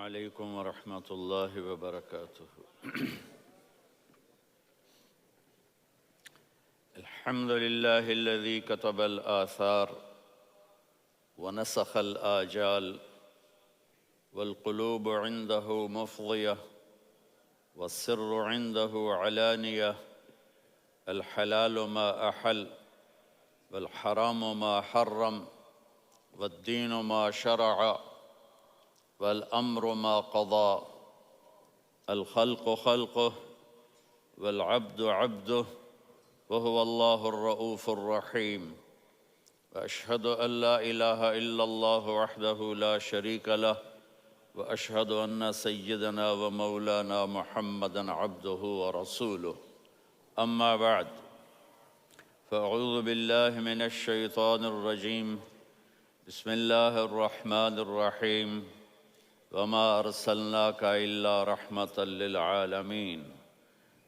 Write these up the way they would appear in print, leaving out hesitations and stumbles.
عليكم ورحمة الله وبركاته. الحمد لله الذي كتب الآثار ونسخ الآجال والقلوب عنده مفضية والسر عنده علانية. الحلال ما أحل والحرام ما حرم والدين ما شرع والأمر ما قضى. الخلق خلقه والعبد عبده وهو الله الرؤوف الرحيم. وأشهد أن لا إله إلا الله وحده لا شريك له وأشهد أن سيدنا ومولانا محمدًا عبده ورسوله. أما بعد، فأعوذ بالله من الشيطان الرجيم. بسم الله الرحمن الرحيم. وما أرسلناك إلا رحمة للعالمين.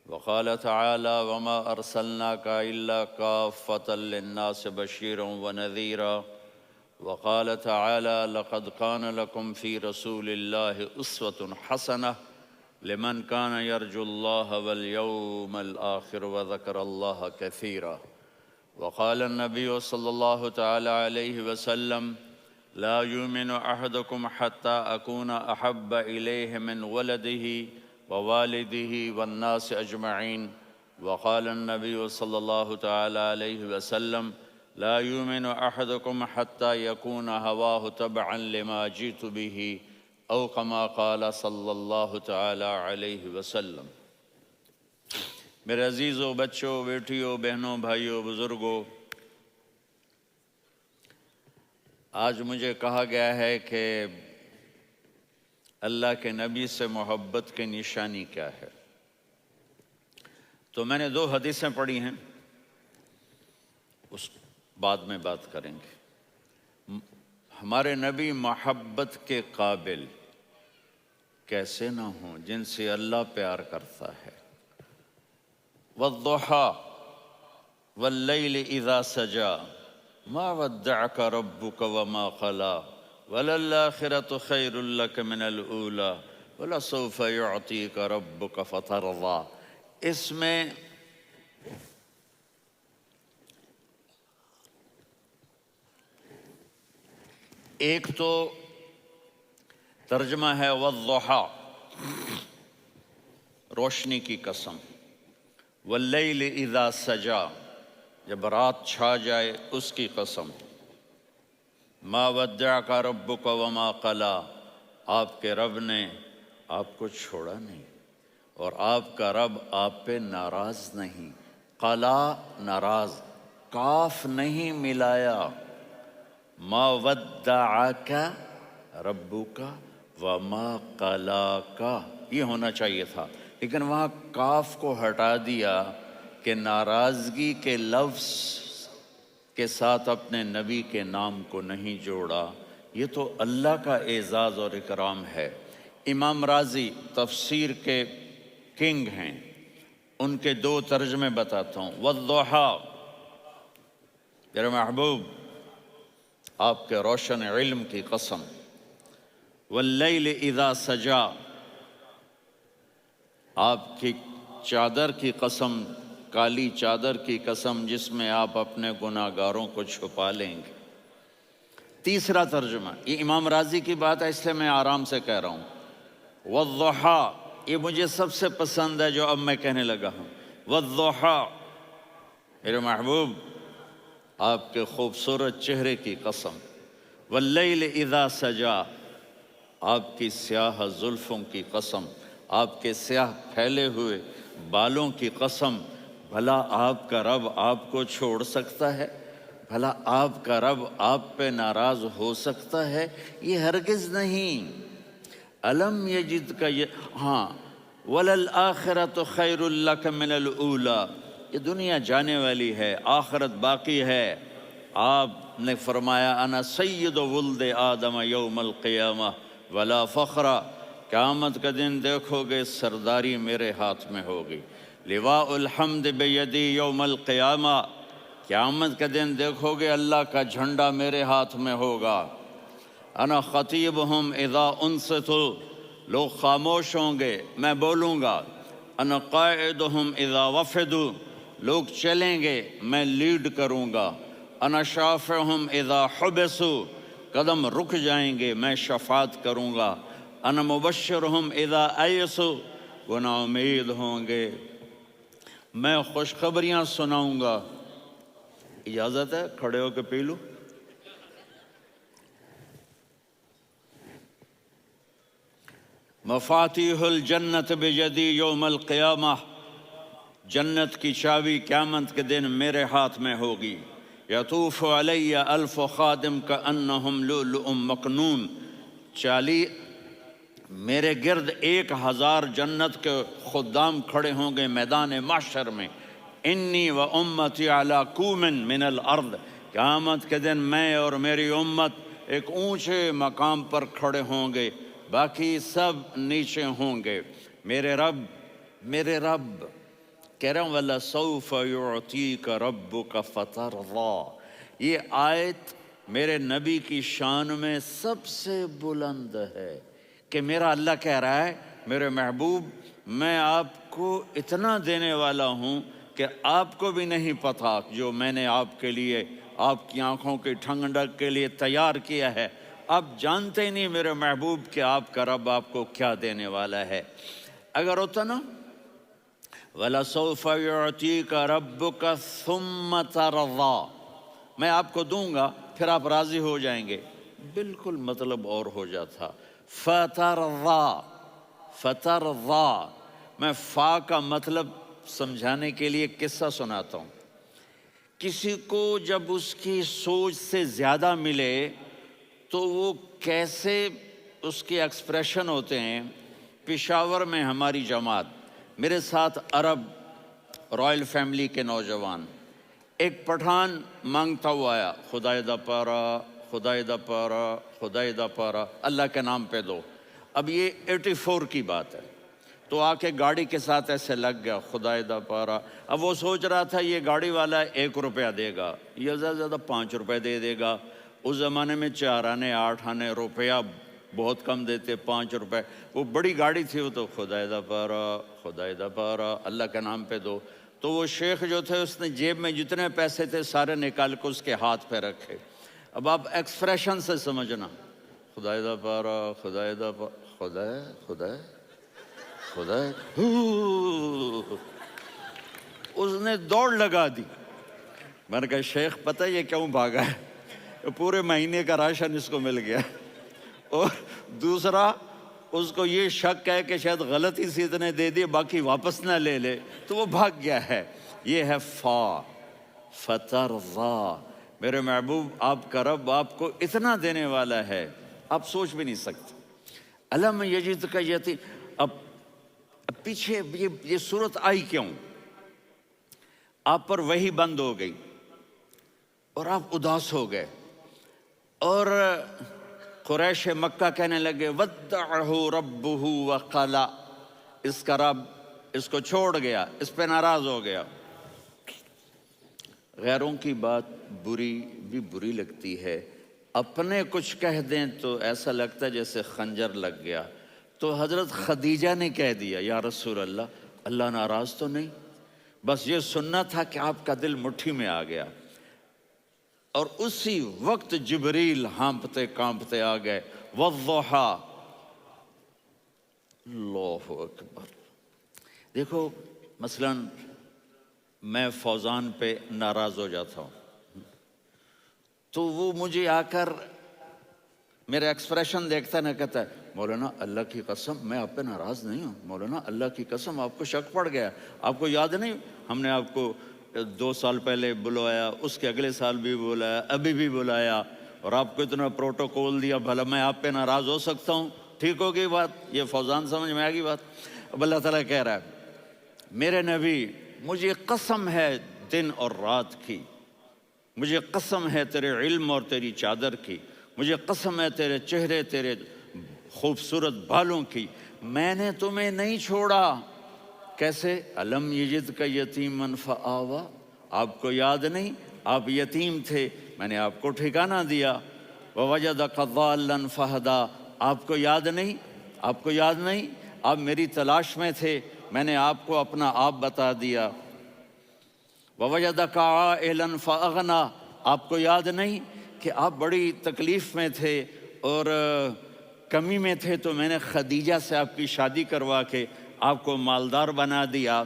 وقال تعالى: وما أرسلناك إلا كافة للناس بشيرا ونذيرا. وقال تعالى: لقد كان لكم في رسول الله أسوة حسنة لمن كان يرجو الله واليوم الآخر وذكر الله كثيرا. وقال النبي صلى الله تعالى عليه وسلم: لا يؤمن أحدكم حتى أكون أحب إليه من ولده ووالده والناس أجمعين. وقال النبي صلى الله تعالى عليه وسلم: لا يؤمن أحدكم حتى يكون هواه تبعا لما جئت به، أو كما قال صلی اللہ تعالی علیہ وسلم۔ میرے عزیزوں، بچوں، بیٹیوں، بہنوں، بھائیوں، بزرگوں، آج مجھے کہا گیا ہے کہ اللہ کے نبی سے محبت کی نشانی کیا ہے، تو میں نے 2 حدیثیں پڑھی ہیں، اس بعد میں بات کریں گے۔ ہمارے نبی محبت کے قابل کیسے نہ ہوں جن سے اللہ پیار کرتا ہے۔ والضحیٰ واللیل اذا سجا ما ودعک ربک وما قلی وللآخرۃ خیر لک من الاولی ولسوف یعطیک ربک فترضی۔ اس میں ایک تو ترجمہ ہے والضحیٰ، روشنی کی قسم، واللیل اذا سجا، جب رات چھا جائے اس کی قسم، ما ودعک ربک وما قلی، آپ کے رب نے آپ کو چھوڑا نہیں اور آپ کا رب آپ پہ ناراض نہیں۔ قلا ناراض، کاف نہیں ملایا۔ ما ودعک ربک وما قلاک، یہ ہونا چاہیے تھا، لیکن وہاں کاف کو ہٹا دیا کہ ناراضگی کے لفظ کے ساتھ اپنے نبی کے نام کو نہیں جوڑا۔ یہ تو اللہ کا اعزاز اور اکرام ہے۔ امام راضی تفسیر کے کنگ ہیں، ان کے 2 ترجمے بتاتا ہوں۔ والضحیٰ، میرے محبوب آپ کے روشن علم کی قسم۔ واللیل اذا سجا، آپ کی چادر کی قسم، کالی چادر کی قسم جس میں آپ اپنے گناہ گاروں کو چھپا لیں گے۔ تیسرا ترجمہ، یہ امام راضی کی بات ہے اس لیے میں آرام سے کہہ رہا ہوں۔ والضحیٰ، یہ مجھے سب سے پسند ہے جو اب میں کہنے لگا ہوں۔ والضحیٰ، میرے محبوب آپ کے خوبصورت چہرے کی قسم۔ واللیل اذا سجا، آپ کی سیاہ زلفوں کی قسم، آپ کے سیاہ پھیلے ہوئے بالوں کی قسم۔ بھلا آپ کا رب آپ کو چھوڑ سکتا ہے؟ بھلا آپ کا رب آپ پہ ناراض ہو سکتا ہے؟ یہ ہرگز نہیں۔ الم یجد کا ہاں، وللآخرۃ خیر لک من الاولی، یہ دنیا جانے والی ہے، آخرت باقی ہے۔ آپ نے فرمایا انا سید ولد آدم یوم القیامہ ولا فخر، قیامت کا دن دیکھو گے سرداری میرے ہاتھ میں ہوگی۔ لواء الحمد بیدی یوم القیامہ، قیامت کا دن دیکھو گے اللہ کا جھنڈا میرے ہاتھ میں ہوگا۔ انا خطیبہم اذا انصتوا، لوگ خاموش ہوں گے میں بولوں گا، انا قائدہم اذا وفدوا، لوگ چلیں گے میں لیڈ کروں گا، انا شافعہم اذا حبسوا، قدم رک جائیں گے میں شفاعت کروں گا، انا مبشرہم اذا ایسوا، وہ نا امید ہوں گے میں خوشخبریاں سناؤں گا۔ اجازت ہے کھڑے ہو کے پی لوں؟ مفاتیح الجنت بیدی یوم القیامہ، جنت کی چابی قیامت کے دن میرے ہاتھ میں ہوگی۔ یطوف علی الف خادم کانہم لؤلؤ مکنون، میرے گرد 1000 جنت کے خدام کھڑے ہوں گے میدان محشر میں۔ انی و امتی علی کومن من الارض، قیامت کے دن میں اور میری امت ایک اونچے مقام پر کھڑے ہوں گے، باقی سب نیچے ہوں گے۔ میرے رب کہہ رہا ہوں وَلَسَوْفَ يُعْطِيكَ رَبُّكَ فَتَرْضَىٰ، یہ آیت میرے نبی کی شان میں سب سے بلند ہے کہ میرا اللہ کہہ رہا ہے میرے محبوب میں آپ کو اتنا دینے والا ہوں کہ آپ کو بھی نہیں پتا جو میں نے آپ کے لیے آپ کی آنکھوں کی ٹھنڈک کے لیے تیار کیا ہے۔ آپ جانتے ہی نہیں میرے محبوب کہ آپ کا رب آپ کو کیا دینے والا ہے۔ اگر ہوتا نا وَلَسَوْفَ يُعْطِيكَ رَبُّكَ ثُمَّ تَرْضَىٰ، میں آپ کو دوں گا پھر آپ راضی ہو جائیں گے، بالکل مطلب اور ہو جاتا۔ فَتَرْضَىٰ، فَتَرْضَىٰ، میں فا کا مطلب سمجھانے کے لیے قصہ سناتا ہوں۔ کسی کو جب اس کی سوچ سے زیادہ ملے تو وہ کیسے اس کے ایکسپریشن ہوتے ہیں۔ پشاور میں ہماری جماعت، میرے ساتھ عرب رائل فیملی کے نوجوان، ایک پٹھان مانگتا ہوا آیا، خدائے دا پارا، خدائے دا پارا، خدائے دا پارا، اللہ کے نام پہ دو۔ اب یہ 84 کی بات ہے، تو آ کے گاڑی کے ساتھ ایسے لگ گیا خدائے دا پارا۔ اب وہ سوچ رہا تھا یہ گاڑی والا 1 روپیہ دے گا، یہ زیادہ زیادہ 5 روپے دے گا۔ اس زمانے میں 4 آنے 8 آنے روپیہ بہت کم دیتے، 5 روپے، وہ بڑی گاڑی تھی، وہ تو خدائے دا پارا، خدائے دا پارا، اللہ کے نام پہ دو۔ تو وہ شیخ جو تھے اس نے جیب میں جتنے پیسے تھے سارے نکال کے اس کے ہاتھ پہ رکھے۔ اب آپ ایکسپریشن سے سمجھنا، خدائے دا پارا، خدائے دا پارا، خدائے خدائے خدائے، اس نے دوڑ لگا دی۔ میں نے کہا شیخ پتہ یہ کیوں بھاگا ہے؟ پورے مہینے کا راشن اس کو مل گیا، اور دوسرا اس کو یہ شک ہے کہ شاید غلطی سے اتنے دے دیے باقی واپس نہ لے لے، تو وہ بھاگ گیا ہے۔ یہ ہے فا، فترضیٰ، میرے محبوب آپ کا رب آپ کو اتنا دینے والا ہے آپ سوچ بھی نہیں سکتے۔ الم یجدک یتیم، اب پیچھے یہ صورت آئی کیوں؟ آپ پر وحی بند ہو گئی اور آپ اداس ہو گئے، اور قریش مکہ کہنے لگے ودعہ ربہ وقلا، اس کا رب اس کو چھوڑ گیا، اس پہ ناراض ہو گیا۔ غیروں کی بات بری لگتی ہے، اپنے کچھ کہہ دیں تو ایسا لگتا ہے جیسے خنجر لگ گیا۔ تو حضرت خدیجہ نے کہہ دیا یا رسول اللہ، اللہ ناراض تو نہیں؟ بس یہ سننا تھا کہ آپ کا دل مٹھی میں آ گیا۔ اور اسی وقت جبریل ہانپتے کانپتے آ گئے، والضحیٰ، اللہ اکبر۔ دیکھو مثلا میں فوزان پہ ناراض ہو جاتا ہوں تو وہ مجھے آ کر میرا ایکسپریشن دیکھتا نہ کہتا ہے مولانا اللہ کی قسم میں آپ پہ ناراض نہیں ہوں، مولانا اللہ کی قسم آپ کو شک پڑ گیا، آپ کو یاد نہیں ہم نے آپ کو 2 سال پہلے بلوایا، اس کے اگلے سال بھی بلایا، ابھی بھی بلایا، اور آپ کو اتنا پروٹوکول دیا، بھلا میں آپ پہ ناراض ہو سکتا ہوں؟ ٹھیک ہوگی بات؟ یہ فوزان سمجھ میں آ گئی بات؟ اب اللہ تعالیٰ کہہ رہا ہے میرے نبی مجھے قسم ہے دن اور رات کی، مجھے قسم ہے تیرے علم اور تیری چادر کی، مجھے قسم ہے تیرے چہرے تیرے خوبصورت بالوں کی، میں نے تمہیں نہیں چھوڑا۔ کیسے؟ الم یجدک یتیما فآویٰ، آپ کو یاد نہیں آپ یتیم تھے، میں نے آپ کو ٹھکانہ دیا۔ ووجدک ضالا فہدیٰ، آپ کو یاد نہیں آپ کو یاد نہیں؟ آپ میری تلاش میں تھے، میں نے آپ کو اپنا آپ بتا دیا۔ وَوَجَدَكَ عَائِلًا فَأَغْنَىٰ، آپ کو یاد نہیں کہ آپ بڑی تکلیف میں تھے اور کمی میں تھے، تو میں نے خدیجہ سے آپ کی شادی کروا کے آپ کو مالدار بنا دیا۔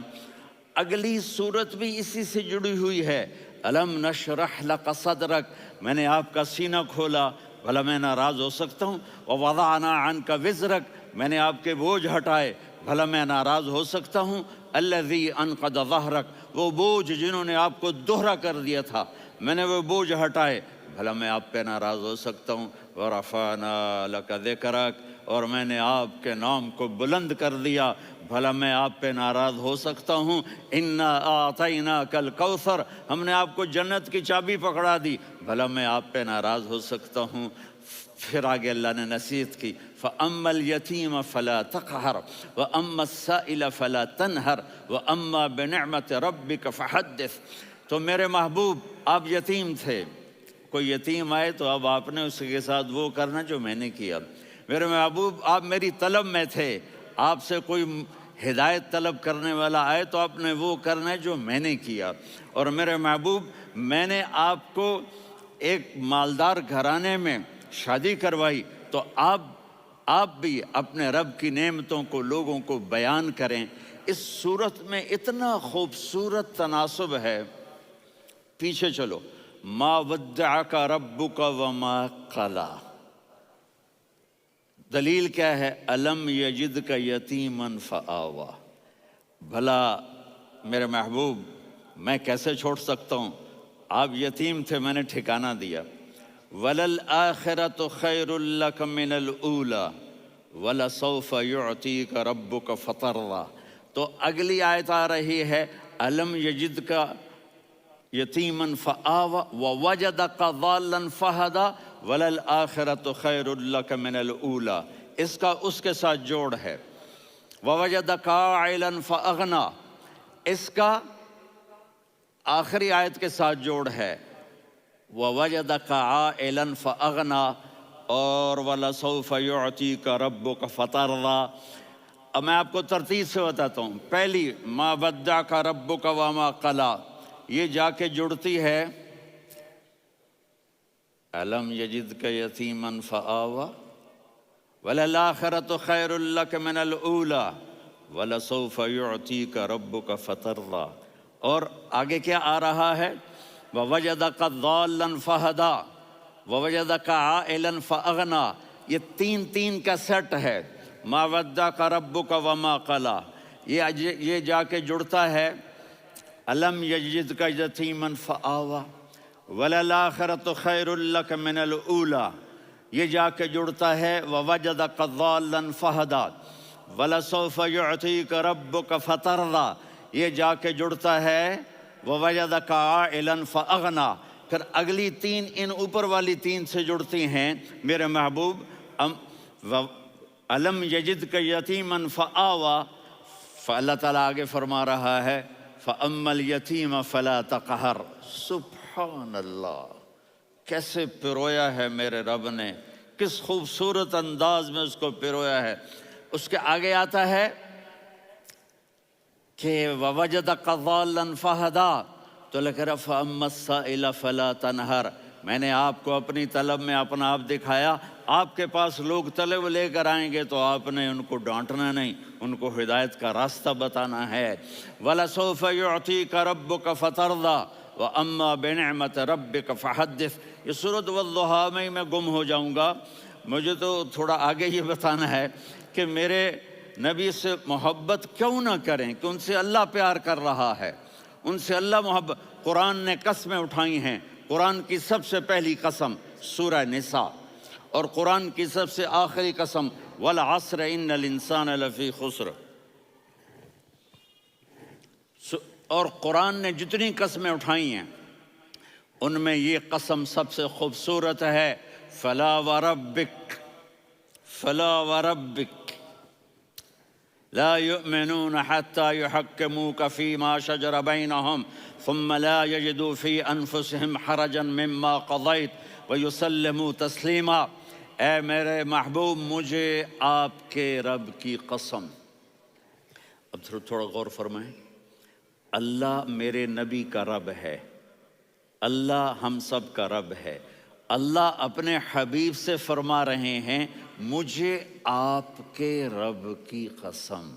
اگلی صورت بھی اسی سے جڑی ہوئی ہے، أَلَمْ نَشْرَحْ لَكَ صَدْرَكَ، میں نے آپ کا سینہ کھولا، بھلا میں ناراض ہو سکتا ہوں؟ وَوَضَعْنَا عَنْكَ وِزْرَكَ، میں نے آپ کے بوجھ ہٹائے، بھلا میں ناراض ہو سکتا ہوں؟ الَّذِي أَنْقَضَ ظَهْرَكَ، وہ بوجھ جنہوں نے آپ کو دوہرا کر دیا تھا، میں نے وہ بوجھ ہٹائے، بھلا میں آپ پہ ناراض ہو سکتا ہوں؟ وَرَفَعْنَا لَكَ ذِكْرَكَ، اور میں نے آپ کے نام کو بلند کر دیا، بھلا میں آپ پہ ناراض ہو سکتا ہوں؟ اِنَّا أَعْطَيْنَاكَ الْكَوْثَرَ، ہم نے آپ کو جنت کی چابی پکڑا دی، بھلا میں آپ پہ ناراض ہو سکتا ہوں؟ پھر آگے اللہ نے نصیحت کی، فَأَمَّا الْيَتِيمَ فَلَا تَقْهَرْ وَأَمَّا السَّائِلَ فَلَا تَنْهَرْ وَأَمَّا بِنِعْمَةِ رَبِّكَ فَحَدِّثْ۔ تو میرے محبوب، آپ یتیم تھے، کوئی یتیم آئے تو اب آپ نے اس کے ساتھ وہ کرنا جو میں نے کیا۔ میرے محبوب، آپ میری طلب میں تھے، آپ سے کوئی ہدایت طلب کرنے والا آئے تو آپ نے وہ کرنا ہے جو میں نے کیا۔ اور میرے محبوب، میں نے آپ کو ایک مالدار گھرانے میں شادی کروائی، تو آپ بھی اپنے رب کی نعمتوں کو لوگوں کو بیان کریں۔ اس صورت میں اتنا خوبصورت تناسب ہے، پیچھے چلو، ما ودعک ربک وما قلی، دلیل کیا ہے؟ الم یجدک یتیما فآویٰ، بھلا میرے محبوب میں کیسے چھوڑ سکتا ہوں؟ آپ یتیم تھے، میں نے ٹھکانہ دیا۔ وَلَلْآخِرَةُ خَيْرٌ لَكَ مِنَ الْأُولَىٰ وَلَسَوْفَ يُعْطِيكَ رَبُّكَ فَتَرْضَىٰ۔ تو اگلی آیت آ رہی ہے، الم یجدک یتیما فآویٰ ووجدک ضالا فہدیٰ وَلَلْآخِرَةُ خَيْرٌ لَكَ مِنَ الْأُولَىٰ، اس کا اس کے ساتھ جوڑ ہے۔ وَوَجَدَكَ عَائِلًا فَأَغْنَىٰ، اس کا آخری آیت کے ساتھ جوڑ ہے، وَوَجَدَكَ عَائِلًا فَأَغْنَىٰ اور وَلَسَوْفَ يُعْطِيكَ رَبُّكَ فَتَرْضَىٰ۔ اب میں آپ کو ترتیب سے بتاتا ہوں۔ پہلی، مَا وَدَّعَكَ رَبُّكَ وَمَا قَلَىٰ، یہ جا کے جڑتی ہے أَلَمْ يَجِدْكَ يَتِيمًا فَآوَىٰ وَلَلْآخِرَةُ خَيْرٌ لَكَ مِنَ الْأُولَىٰ وَلَسَوْفَ يُعْطِيكَ رَبُّكَ فَتَرْضَىٰ۔ اور آگے کیا آ رہا ہے؟ وَوَجَدَكَ ضَالًّا فَهَدَىٰ وَوَجَدَكَ عَائِلًا فَأَغْنَىٰ، یہ تین کا سیٹ ہے۔ مَا وَدَّعَكَ رَبُّكَ وَمَا قَلَىٰ، یہ جا کے جڑتا ہے أَلَمْ يَجِدْكَ يَتِيمًا فَآوَىٰ وَلَلْآخِرَةُ خَيْرٌ لَكَ مِنَ الْأُولَىٰ، یہ جا کے جڑتا ہے وَوَجَدَكَ ضَالًّا فَهَدَىٰ وَلَسَوْفَ يُعْطِيكَ رَبُّكَ فَتَرْضَىٰ، یہ جا کے جڑتا ہے وَوَجَدَكَ عَائِلًا فَأَغْنَىٰ۔ پھر اگلی تین ان اوپر والی تین سے جڑتی ہیں میرے محبوب۔ أَلَمْ يَجِدْكَ يَتِيمًا فَآوَىٰ، فاللہ تعالیٰ آگے فرما رہا ہے فَأَمَّا الْيَتِيمَ فَلَا تَقْهَرْ۔ سبحان اللہ، کیسے پرویا ہے میرے رب نے، کس خوبصورت انداز میں اس کو پرویا ہے۔ اس کے آگے آتا ہے کہ وَوَجَدَكَ ضَالًّا فَهَدَىٰ، تو لکھ رہا فَأَمَّا السَّائِلَ فَلَا تَنْهَرْ، میں نے آپ کو اپنی طلب میں اپنا آپ دکھایا۔ آپ کے پاس لوگ طلب لے کر آئیں گے تو آپ نے ان کو ڈانٹنا نہیں، ان کو ہدایت کا راستہ بتانا ہے۔ وَلَسَوْفَ يُعْطِيكَ رَبُّكَ فَتَرْضَىٰ وَأَمَّا بِنِعْمَةِ رَبِّكَ فَحَدِّثْ۔ یہ سورۃ والضحیٰ میں گم ہو جاؤں گا، مجھے تو تھوڑا آگے یہ بتانا ہے کہ میرے نبی سے محبت کیوں نہ کریں، کہ ان سے اللہ پیار کر رہا ہے، ان سے اللہ محبت۔ قرآن نے قسمیں اٹھائی ہیں، قرآن کی سب سے پہلی قسم سورہ نساء، اور قرآن کی سب سے آخری قسم وَالْعَصْرِ إِنَّ الْإِنسَانَ لَفِي خُسْرٍ۔ اور قرآن نے جتنی قسمیں اٹھائی ہیں ان میں یہ قسم سب سے خوبصورت ہے، فَلَا وَرَبِّكَ فَلَا وَرَبِّكَ لَا يُؤْمِنُونَ حَتَّى يُحَكِّمُوكَ فِي مَا شَجَرَ بَيْنَهُمْ ثُمَّ لَا يَجِدُوا فِي أَنفُسِهِمْ حَرَجًا مِمَّا قَضَيْتَ وَيُسَلِّمُوا تَسْلِيمًا۔ اے میرے محبوب مجھے آپ کے رب کی قسم. اب تھوڑا غور فرمائیں. اللہ میرے نبی کا رب ہے، اللہ ہم سب کا رب ہے. اللہ اپنے حبیب سے فرما رہے ہیں مجھے آپ کے رب کی قسم.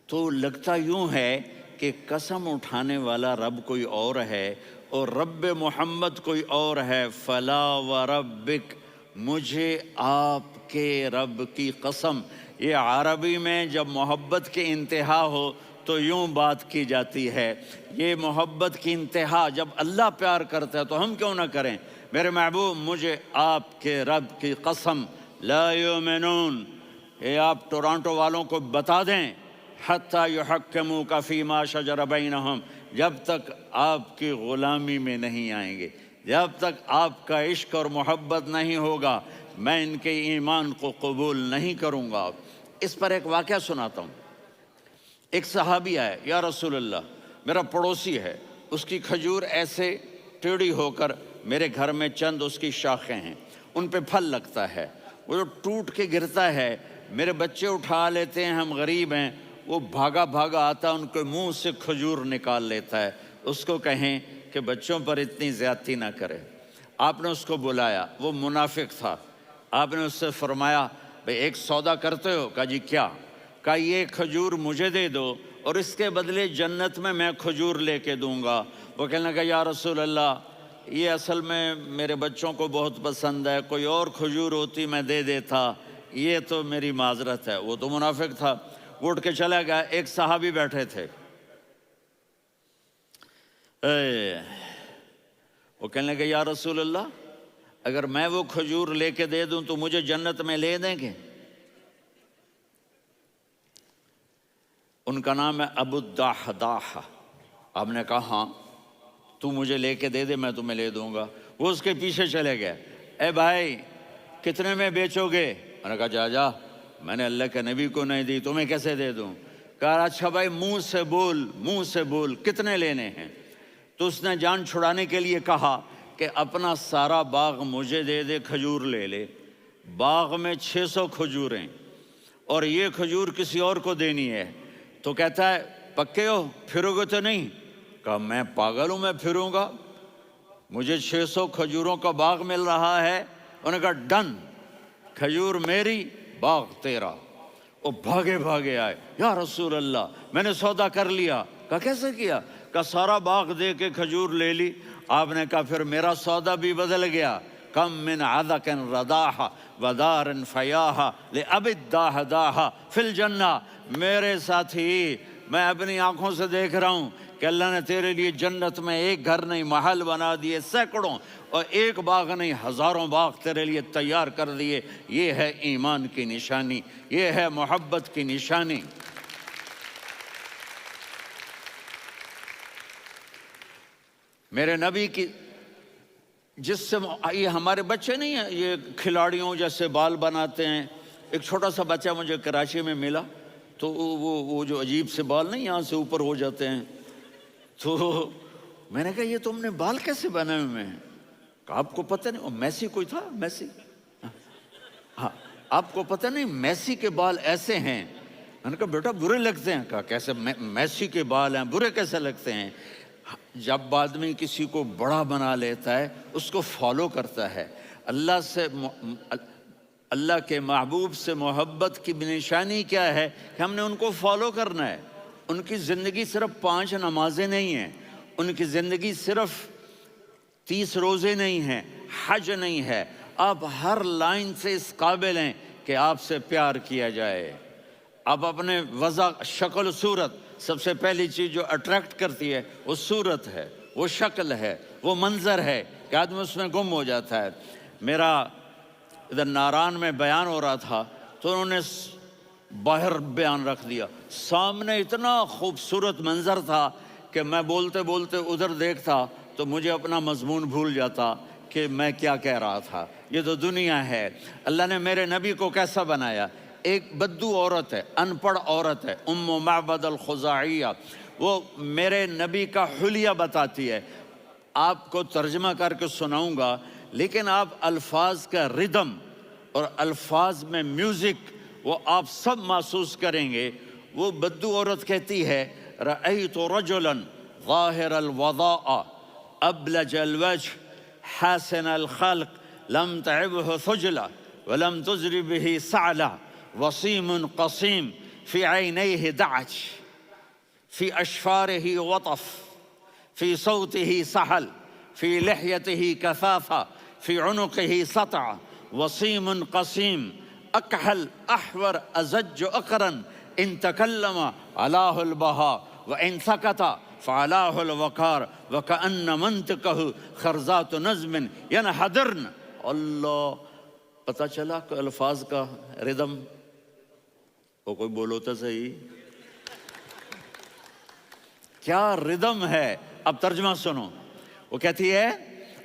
تو لگتا یوں ہے کہ قسم اٹھانے والا رب کوئی اور ہے اور رب محمد کوئی اور ہے. فلا وربک مجھے آپ کے رب کی قسم. یہ عربی میں جب محبت کی انتہا ہو تو یوں بات کی جاتی ہے. یہ محبت کی انتہا جب اللہ پیار کرتا ہے تو ہم کیوں نہ کریں. میرے محبوب مجھے آپ کے رب کی قسم. لا یؤمنون، یہ آپ ٹورانٹو والوں کو بتا دیں، حتی یحکموک فیما شجر بینہم، جب تک آپ کی غلامی میں نہیں آئیں گے، جب تک آپ کا عشق اور محبت نہیں ہوگا، میں ان کے ایمان کو قبول نہیں کروں گا. اس پر ایک واقعہ سناتا ہوں. ایک صحابی آئے، یا رسول اللہ میرا پڑوسی ہے، اس کی کھجور ایسے ٹیڑھی ہو کر میرے گھر میں چند اس کی شاخیں ہیں، ان پہ پھل لگتا ہے، وہ جو ٹوٹ کے گرتا ہے میرے بچے اٹھا لیتے ہیں، ہم غریب ہیں، وہ بھاگا بھاگا آتا ان کے منہ سے کھجور نکال لیتا ہے. اس کو کہیں کہ بچوں پر اتنی زیادتی نہ کرے. آپ نے اس کو بلایا، وہ منافق تھا. آپ نے اس سے فرمایا بھئی ایک سودا کرتے ہو؟ کہا جی کیا؟ کہا یہ کھجور مجھے دے دو اور اس کے بدلے جنت میں کھجور لے کے دوں گا. وہ کہنے لگا یا رسول اللہ یہ اصل میں میرے بچوں کو بہت پسند ہے، کوئی اور کھجور ہوتی میں دے دیتا، یہ تو میری معذرت ہے. وہ تو منافق تھا، وہ اٹھ کے چلا گیا. ایک صحابی بیٹھے تھے، وہ کہنے لگے یا رسول اللہ اگر میں وہ کھجور لے کے دے دوں تو مجھے جنت میں لے دیں گے؟ ان کا نام ہے ابو الدحداح. آپ نے کہا ہاں تو مجھے لے کے دے دے میں تمہیں لے دوں گا. وہ اس کے پیچھے چلے گئے. اے بھائی کتنے میں بیچو گے؟ میں نے کہا جا جا، میں نے اللہ کے نبی کو نہیں دی، تمہیں کیسے دے دوں؟ کہا اچھا بھائی منہ سے بول کتنے لینے ہیں؟ تو اس نے جان چھڑانے کے لیے کہا کہ اپنا سارا باغ مجھے دے دے، کھجور لے لے. باغ میں 600 کھجوریں اور یہ کھجور کسی اور کو دینی ہے. تو کہتا ہے پکے ہو، پھرو گے تو نہیں؟ کہا میں پاگل ہوں، میں پھروں گا؟ مجھے 600 کھجوروں کا باغ مل رہا ہے. انہوں نے کہا ڈن، کھجور میری باغ تیرا. وہ بھاگے بھاگے آئے، یا رسول اللہ میں نے سودا کر لیا. کہا کیسے کیا؟ کہا سارا باغ دے کے کھجور لے لی. آپ نے کہا پھر میرا سودا بھی بدل گیا. کم من عذق رداح ودار فیاح لأب الدحداح فی الجنہ. میرے ساتھی میں اپنی آنکھوں سے دیکھ رہا ہوں کہ اللہ نے تیرے لیے جنت میں ایک گھر نہیں محل بنا دیے سینکڑوں، اور ایک باغ نہیں ہزاروں باغ تیرے لیے تیار کر دیے. یہ ہے ایمان کی نشانی، یہ ہے محبت کی نشانی. میرے نبی کی جس سے یہ ہمارے بچے نہیں ہیں یہ کھلاڑیوں جیسے بال بناتے ہیں. ایک چھوٹا سا بچہ مجھے کراچی میں ملا تو وہ جو عجیب سے بال نہیں یہاں سے اوپر ہو جاتے ہیں، تو میں نے کہا یہ تم نے بال کیسے بنائے ہوئے ہیں؟ کہا آپ کو پتہ نہیں، وہ میسی کوئی تھا، میسی، ہاں آپ کو پتہ نہیں میسی کے بال ایسے ہیں؟ میں نے کہا بیٹا برے لگتے ہیں. کہا کیسے؟ میسی کے بال ہیں برے کیسے لگتے ہیں؟ جب آدمی کسی کو بڑا بنا لیتا ہے اس کو فالو کرتا ہے. اللہ کے محبوب سے محبت کی نشانی کیا ہے کہ ہم نے ان کو فالو کرنا ہے. ان کی زندگی صرف 5 نمازیں نہیں ہیں، ان کی زندگی صرف 30 روزے نہیں ہیں، حج نہیں ہے. آپ ہر لائن سے اس قابل ہیں کہ آپ سے پیار کیا جائے. آپ اپنے وضع، شکل، صورت، سب سے پہلی چیز جو اٹریکٹ کرتی ہے وہ صورت ہے، وہ شکل ہے، وہ منظر ہے کہ آدمی اس میں گم ہو جاتا ہے. میرا ادھر ناران میں بیان ہو رہا تھا تو انہوں نے باہر بیان رکھ دیا. سامنے اتنا خوبصورت منظر تھا کہ میں بولتے بولتے ادھر دیکھتا تو مجھے اپنا مضمون بھول جاتا کہ میں کیا کہہ رہا تھا. یہ تو دنیا ہے. اللہ نے میرے نبی کو کیسا بنایا؟ ایک بدو عورت ہے، ان پڑھ عورت ہے، ام معبد الخزاعیہ، وہ میرے نبی کا حلیہ بتاتی ہے. آپ کو ترجمہ کر کے سناؤں گا لیکن آپ الفاظ کا ردم اور الفاظ میں میوزک وہ آپ سب محسوس کریں گے۔ وہ بدو عورت کہتی ہے رأیت رجلا ظاہر الوضاء ابلج الوجه حاسن الخلق لم تعبه ثجلة ولم تزر به سعلة وصيم قصيم في عينيه دعج في أشفاره وطف في صوته سحل في لحيته كثافة في عنقه سطع وصيم قصيم أكحل أحور أزج أقرن إن تكلم علاه البهاء وإن سكت فعلاه الوقار وكأن منطقه خرزات نظم ينحدرن۔ اللہ، پتہ چلا کہ الفاظ کا ردم، وہ کوئی بولو تو صحیح، کیا ردم ہے۔ اب ترجمہ سنو۔ وہ کہتی ہے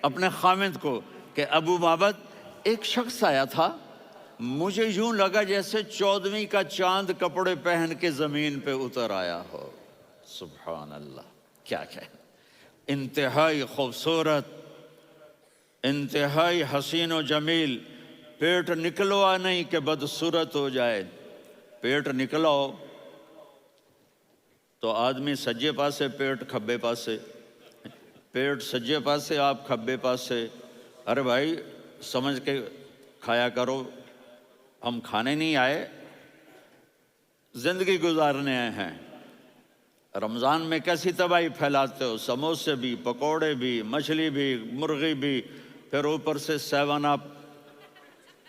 اپنے خامند کو کہ ابو معبد، ایک شخص آیا تھا، مجھے یوں لگا جیسے 14ویں کا چاند کپڑے پہن کے زمین پہ اتر آیا ہو۔ سبحان اللہ، کیا انتہائی خوبصورت، انتہائی حسین و جمیل۔ پیٹ نکلوا نہیں کہ بدصورت ہو جائے۔ پیٹ نکلاؤ تو آدمی سجے پاسے پیٹ کھبے پاسے، پیٹ سجے پاسے آپ کھبے پاسے۔ ارے بھائی سمجھ کے کھایا کرو، ہم کھانے نہیں آئے، زندگی گزارنے آئے ہیں۔ رمضان میں کیسی تباہی پھیلاتے ہو، سموسے بھی، پکوڑے بھی، مچھلی بھی، مرغی بھی، پھر اوپر سے 7 اپ،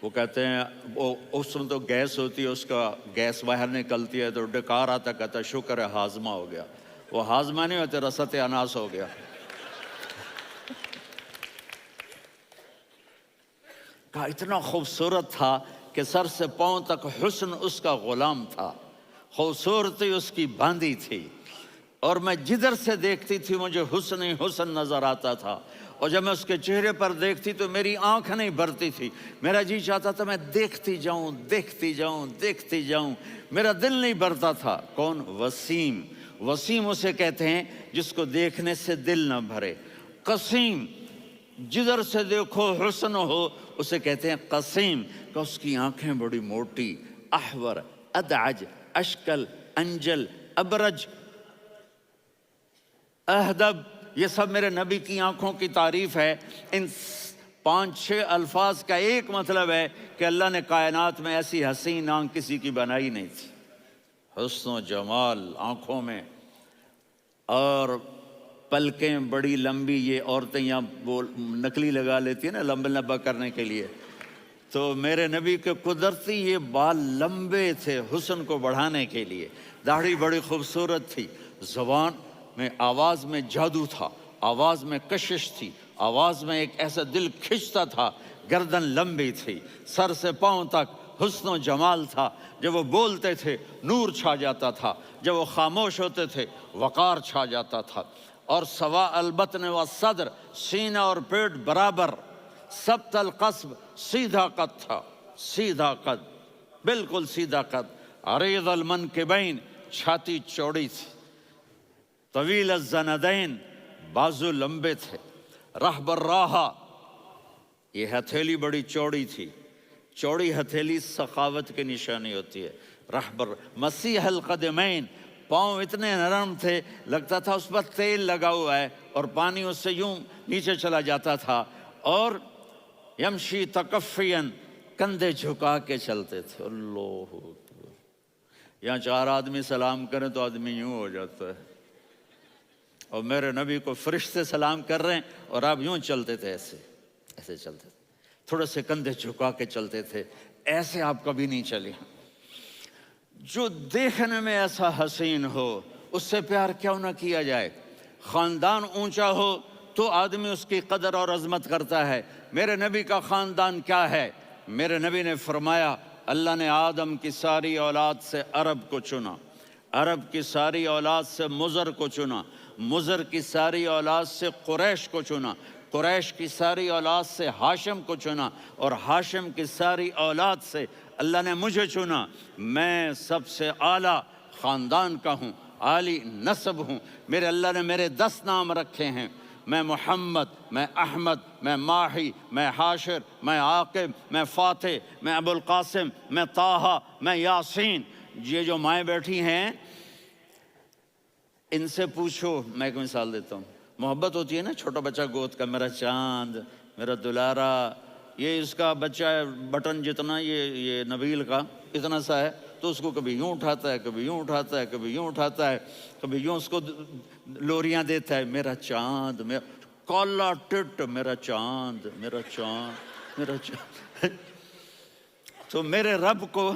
وہ کہتے ہیں وہ اس میں تو گیس ہوتی ہے، اس کا گیس باہر نکلتی ہے تو ڈکار آتا، کہتا شکر ہے ہاضمہ ہو گیا۔ وہ ہاضمہ نہیں ہوتے، رست اناس ہو گیا۔ کہا اتنا خوبصورت تھا کہ سر سے پاؤں تک حسن اس کا غلام تھا، خوبصورتی اس کی باندھی تھی، اور میں جدھر سے دیکھتی تھی مجھے حسن ہی حسن نظر آتا تھا، اور جب میں اس کے چہرے پر دیکھتی تو میری آنکھ نہیں بھرتی تھی، میرا جی چاہتا تھا میں دیکھتی جاؤں دیکھتی جاؤں دیکھتی جاؤں، میرا دل نہیں بھرتا تھا۔ کون؟ وسیم۔ وسیم اسے کہتے ہیں جس کو دیکھنے سے دل نہ بھرے۔ قسیم، جدھر سے دیکھو حسن ہو، اسے کہتے ہیں قسیم، کہ اس کی آنکھیں بڑی موٹی، احور، ادعج، اشکل، انجل، ابرج، اہدب، یہ سب میرے نبی کی آنکھوں کی تعریف ہے۔ ان 5-6 الفاظ کا ایک مطلب ہے کہ اللہ نے کائنات میں ایسی حسین آنکھ کسی کی بنائی نہیں تھی۔ حسن و جمال آنکھوں میں، اور پلکیں بڑی لمبی، یہ عورتیں یہاں نکلی لگا لیتی ہیں نا لمبا لمبا کرنے کے لیے، تو میرے نبی کے قدرتی یہ بال لمبے تھے حسن کو بڑھانے کے لیے۔ داڑھی بڑی خوبصورت تھی، زبان میں، آواز میں جادو تھا، آواز میں کشش تھی، آواز میں ایک ایسا دل کھنچتا تھا، گردن لمبی تھی، سر سے پاؤں تک حسن و جمال تھا۔ جب وہ بولتے تھے نور چھا جاتا تھا، جب وہ خاموش ہوتے تھے وقار چھا جاتا تھا۔ اور سوا البطن والصدر، سینہ اور پیٹ برابر، سبط القصب، سیدھا قد تھا، سیدھا قد، بالکل سیدھا قد۔ عریض المنکبین، چھاتی چوڑی تھی۔ طویل الزندین، بازو لمبے تھے۔ رحب الراحہ، یہ ہتھیلی بڑی چوڑی تھی، چوڑی ہتھیلی سخاوت کی نشانی ہوتی ہے۔ رحب مسیح القدمین، پاؤں اتنے نرم تھے لگتا تھا اس پر تیل لگا ہوا ہے، اور پانی اس سے یوں نیچے چلا جاتا تھا۔ اور یمشی تکفین، کندھے جھکا کے چلتے تھے۔ اللہ، یہاں 4 آدمی سلام کریں تو آدمی یوں ہو جاتا ہے، اور میرے نبی کو فرشتے سلام کر رہے ہیں اور آپ یوں چلتے تھے، ایسے ایسے چلتے تھے، تھوڑے سے کندھے جھکا کے چلتے تھے، ایسے آپ کبھی نہیں چلے۔ جو دیکھنے میں ایسا حسین ہو اس سے پیار کیوں نہ کیا جائے۔ خاندان اونچا ہو تو آدمی اس کی قدر اور عظمت کرتا ہے۔ میرے نبی کا خاندان کیا ہے؟ میرے نبی نے فرمایا اللہ نے آدم کی ساری اولاد سے عرب کو چنا، عرب کی ساری اولاد سے مضر کو چنا، مضر کی ساری اولاد سے قریش کو چنا، قریش کی ساری اولاد سے ہاشم کو چنا، اور ہاشم کی ساری اولاد سے اللہ نے مجھے چنا۔ میں سب سے اعلیٰ خاندان کا ہوں، عالی نسب ہوں۔ میرے اللہ نے میرے 10 نام رکھے ہیں، میں محمد، میں احمد، میں ماہی، میں حاشر، میں عاقب، میں فاتح، میں ابو القاسم، میں طٰہٰ، میں یاسین۔ یہ جو مائیں بیٹھی ہیں ان سے پوچھو، میں ایک مثال دیتا ہوں، محبت ہوتی ہے نا، چھوٹا بچہ گود کا، میرا چاند، میرا دلارا، یہ اس کا بچہ ہے بٹن جتنا، یہ نبیل کا اتنا سا ہے، تو اس کو کبھی یوں اٹھاتا ہے، کبھی یوں اٹھاتا ہے، کبھی یوں اٹھاتا ہے، کبھی یوں اس کو لوریاں دیتا ہے، میرا چاند، میرا کالا ٹٹ، میرا چاند، میرا چاند، میرا چاند۔ تو میرے رب کو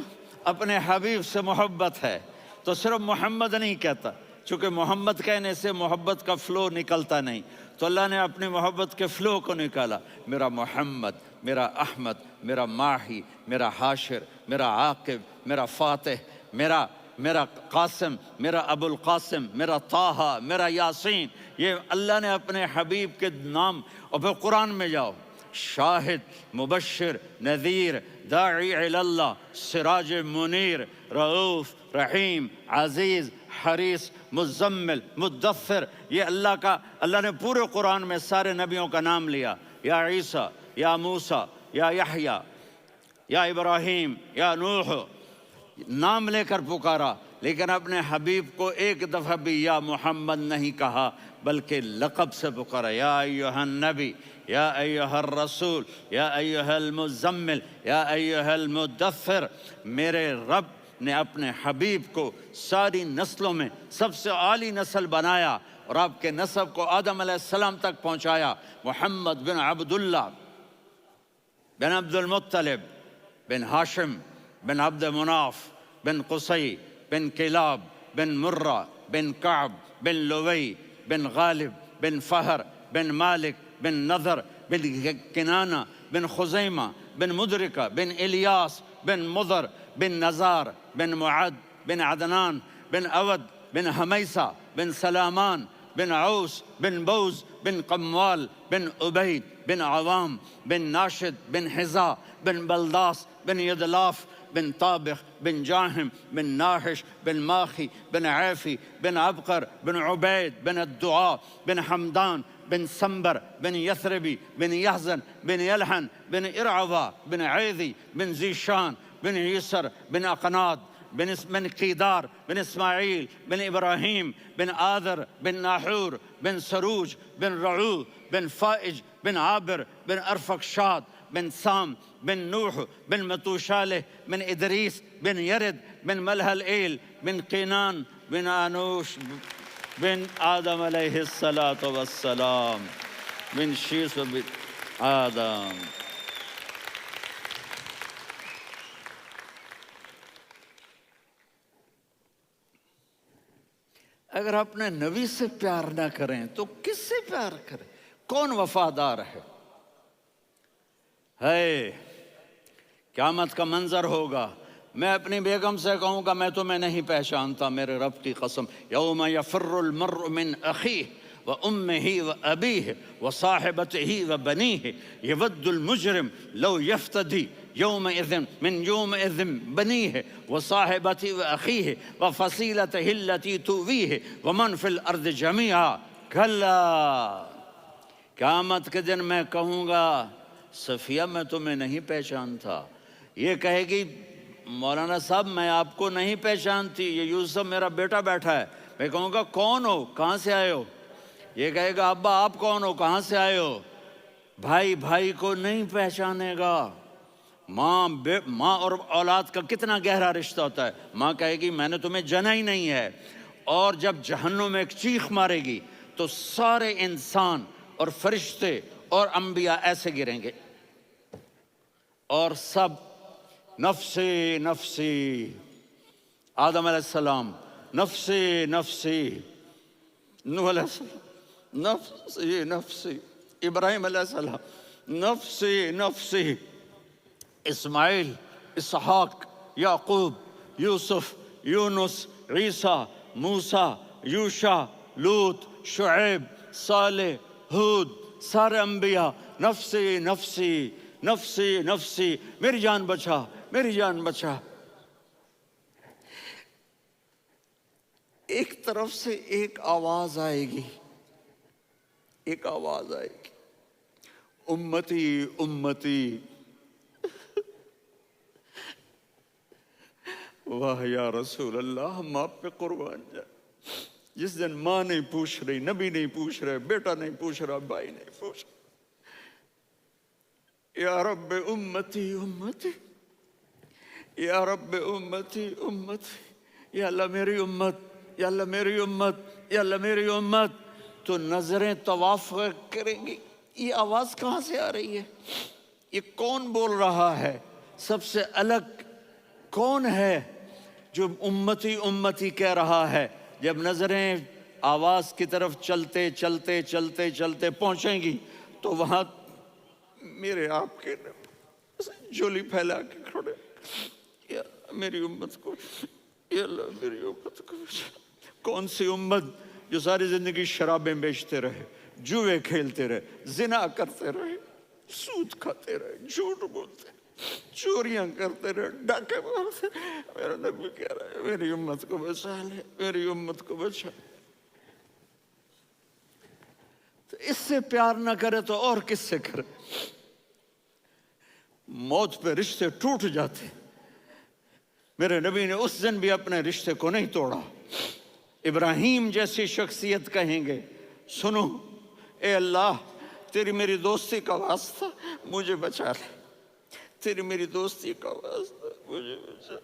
اپنے حبیب سے محبت ہے، تو صرف محمد نہیں کہتا، چونکہ محمد کہنے سے محبت کا فلو نکلتا نہیں، تو اللہ نے اپنی محبت کے فلو کو نکالا، میرا محمد، میرا احمد، میرا ماہی، میرا حاشر، میرا عاقب، میرا فاتح، میرا قاسم، میرا ابو القاسم، میرا طٰہٰ، میرا یاسین۔ یہ اللہ نے اپنے حبیب کے نام، اور پھر قرآن میں جاؤ، شاہد، مبشر، نذیر، داعی الی اللہ، سراج منیر، رؤوف، رحیم، عزیز، حریص، مزمل، مدثر، یہ اللہ نے پورے قرآن میں سارے نبیوں کا نام لیا، یا عیسیٰ، یا موسیٰ، یا یحییٰ، یا ابراہیم، یا نوح، نام لے کر پکارا، لیکن اپنے حبیب کو ایک دفعہ بھی یا محمد نہیں کہا، بلکہ لقب سے پکارا، یا ایھا النبی، یا ایھا الرسول، یا ایھا المزمل، یا ایھا المدثر۔ میرے رب نے اپنے حبیب کو ساری نسلوں میں سب سے عالی نسل بنایا، اور آپ کے نسب کو آدم علیہ السلام تک پہنچایا، محمد بن عبداللہ بن عبد المطلب بن ہاشم بن عبد مناف بن قصی بن کلاب بن مرہ بن کعب بن لوی بن غالب بن فہر بن مالک بن نضر بن کنانہ بن خزیمہ بن مدرکہ بن الیاس بن مضر بن نزار بن معد بن عدنان بن اود بن حمیسہ بن سلامان بن عوس بن بوز بن قموال بن عبید بن عوام بن ناشد بن حذاء بن بلداس بن یدلاف بن طابخ بن جاہم بن ناحش بن ماخی بن عیفی بن عبقر بن عبید بن الدعاء بن حمدان بن سنبر بن یثربی بن یحزن بن یلحن بن ارعوا بن عیذی بن ذیشان بن یسر بن اقناد بن قیدار بن اسماعیل بن ابراہیم بن آذر بن ناحور بن سروج بن رعو بن فائج بن عابر بن ارفقشاد بن سام بن نوح بن متوشالح بن ادریس بن یرد بن ملہلئیل بن قینان بن آنوش بن آدم علیہ السلام بن شیس بن آدم۔ اگر اپنے نبی سے پیار نہ کریں تو کس سے پیار کریں؟ کون وفادار ہے؟ قیامت کا منظر ہوگا، میں اپنی بیگم سے کہوں گا میں تمہیں نہیں پہچانتا، میرے رب کی قسم، یوم یفر المرء من اخیہ وامہ وابیہ وصاحبتہ وبنیہ یود المجرم لو یفتدی یومئذ من یومئذ بنیہ وصاحبتہ واخیہ وفصیلتہ التی تؤویہ ومن فی الارض جمیعا کلا۔ قیامت کے دن میں کہوں گا صفیہ میں تمہیں نہیں پہچانتا، یہ کہے گی مولانا صاحب میں آپ کو نہیں پہچانتی، یہ یوسف میرا بیٹا بیٹھا ہے، میں کہوں گا کون ہو، کہاں سے آئے ہو؟ یہ کہے گا ابا آپ کون ہو، کہاں سے آئے ہو؟ بھائی بھائی کو نہیں پہچانے گا۔ ماں اور اولاد کا کتنا گہرا رشتہ ہوتا ہے، ماں کہے گی میں نے تمہیں جنا ہی نہیں ہے، اور جب جہنم میں ایک چیخ مارے گی تو سارے انسان اور فرشتے اور انبیاء ایسے گریں گے، اور سب نفسی نفسی، آدم علیہ السلام نفسی نفسی، نوح علیہ السلام نفسی نفسی، ابراہیم علیہ السلام نفسی نفسی، اسماعیل، اسحاق، یعقوب، یوسف، یونس، عیسیٰ، موسیٰ، یوشع، لوط، شعیب، صالح، ہود، سارے انبیاء نفسی نفسی نفسی نفسی، میری جان بچا میری جان بچا۔ ایک طرف سے ایک آواز آئے گی، ایک آواز آئے گی، امتی امتی۔ واہ یا رسول اللہ، ہم آپ پہ قربان جائیں۔ جس دن ماں نہیں پوچھ رہی، نبی نہیں پوچھ رہے، بیٹا نہیں پوچھ رہا، بھائی نہیں پوچھ رہا، یا رب امتی امتی، یا رب امتی امتی، یا اللہ میری امت، یا اللہ میری امت، یا اللہ میری امت۔ تو نظریں طواف کریں گی، یہ آواز کہاں سے آ رہی ہے؟ یہ کون بول رہا ہے؟ سب سے الگ کون ہے جو امتی امتی کہہ رہا ہے؟ جب نظریں آواز کی طرف چلتے چلتے چلتے چلتے پہنچیں گی تو وہاں میرے آپ کے جولی پھیلا کے کھڑے، یا میری امت کو، یا اللہ میری امت کو۔ کون سی امت جو ساری زندگی شرابیں بیچتے رہے، جوئے کھیلتے رہے، زنا کرتے رہے، سود کھاتے رہے، جھوٹ بولتے رہے، چوریاں کرتے رہے، ڈاکے مارتے رہے۔ میرا نبی کہہ رہا ہے میری امت کو بچا لے، میری امت کو بچا۔ تو اس سے پیار نہ کرے تو اور کس سے کرے؟ موت پہ رشتے ٹوٹ جاتے، میرے نبی نے اس دن بھی اپنے رشتے کو نہیں توڑا۔ ابراہیم جیسی شخصیت کہیں گے سنو اے اللہ تیری میری دوستی کا واسطہ مجھے بچا لے، تیری میری دوستی کا واسطہ مجھے بچا۔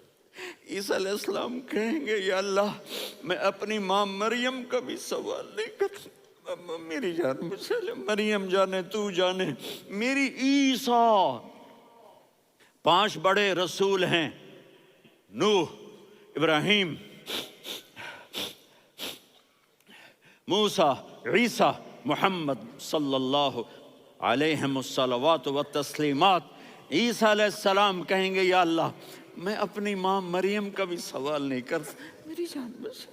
عیسیٰ علیہ السلام کہیں گے یا اللہ میں اپنی ماں مریم کا بھی سوال نہیں کرتا، میری جان بچا لے، مریم جانے تو جانے میری عیسیٰ۔ 5 بڑے رسول ہیں، نوح، ابراہیم، موسیٰ، عیسیٰ، محمد صلی اللہ علیہ الصلوات والتسلیمات۔ عیسیٰ علیہ السلام کہیں گے یا اللہ میں اپنی ماں مریم کا بھی سوال نہیں کرتا، میری جان بچا۔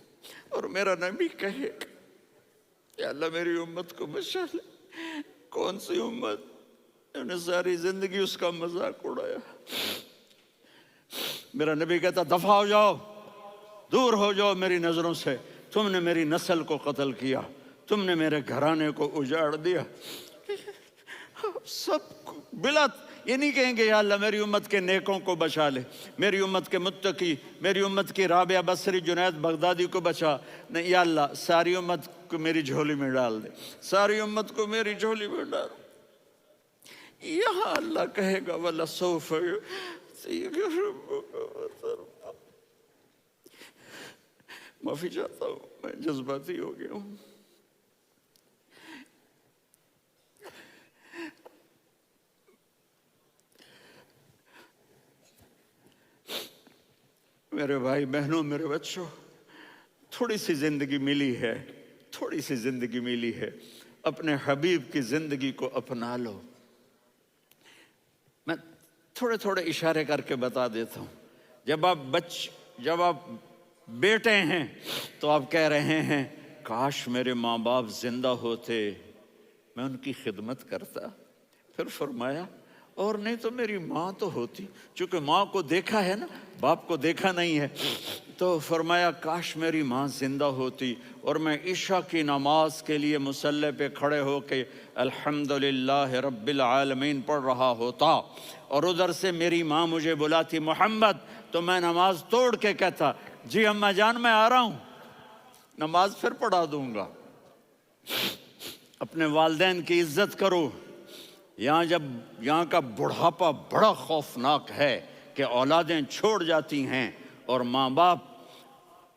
اور میرا نبی کہے یا اللہ میری امت کو بچا لے۔ کون سی امت؟ انہوں نے ساری زندگی اس کا مذاق اڑایا۔ میرا نبی کہتا دفع ہو جاؤ، دور ہو جاؤ میری نظروں سے، تم نے میری نسل کو قتل کیا، تم نے میرے گھرانے کو اجاڑ دیا۔ سب بلا یہ نہیں کہیں گے یا اللہ میری امت کے نیکوں کو بچا لے، میری امت کے متقی، میری امت کی رابعہ بصری، جنید بغدادی کو بچا، نہیں یا اللہ ساری امت کو میری جھولی میں ڈال دے، ساری امت کو میری جھولی میں ڈال۔ یہاں اللہ کہے گا وَلَسَوْفَ يُعْطِيكَ رَبُّكَ فَتَرْضَىٰ۔ معافی چاہتا ہوں میں جذباتی ہو گیا ہوں۔ میرے بھائی بہنوں، میرے بچوں، تھوڑی سی زندگی ملی ہے، تھوڑی سی زندگی ملی ہے، اپنے حبیب کی زندگی کو اپنا لو۔ میں تھوڑے تھوڑے اشارے کر کے بتا دیتا ہوں۔ جب آپ بیٹے ہیں تو آپ کہہ رہے ہیں کاش میرے ماں باپ زندہ ہوتے، میں ان کی خدمت کرتا۔ پھر فرمایا اور نہیں تو میری ماں تو ہوتی، چونکہ ماں کو دیکھا ہے نا، باپ کو دیکھا نہیں ہے، تو فرمایا کاش میری ماں زندہ ہوتی اور میں عشاء کی نماز کے لیے مصلی پہ کھڑے ہو کے الحمدللہ رب العالمین پڑھ رہا ہوتا، اور ادھر سے میری ماں مجھے بلاتی محمد، تو میں نماز توڑ کے کہتا جی اماں جان میں آ رہا ہوں، نماز پھر پڑھا دوں گا۔ اپنے والدین کی عزت کرو۔ یہاں کا بڑھاپا بڑا خوفناک ہے کہ اولادیں چھوڑ جاتی ہیں اور ماں باپ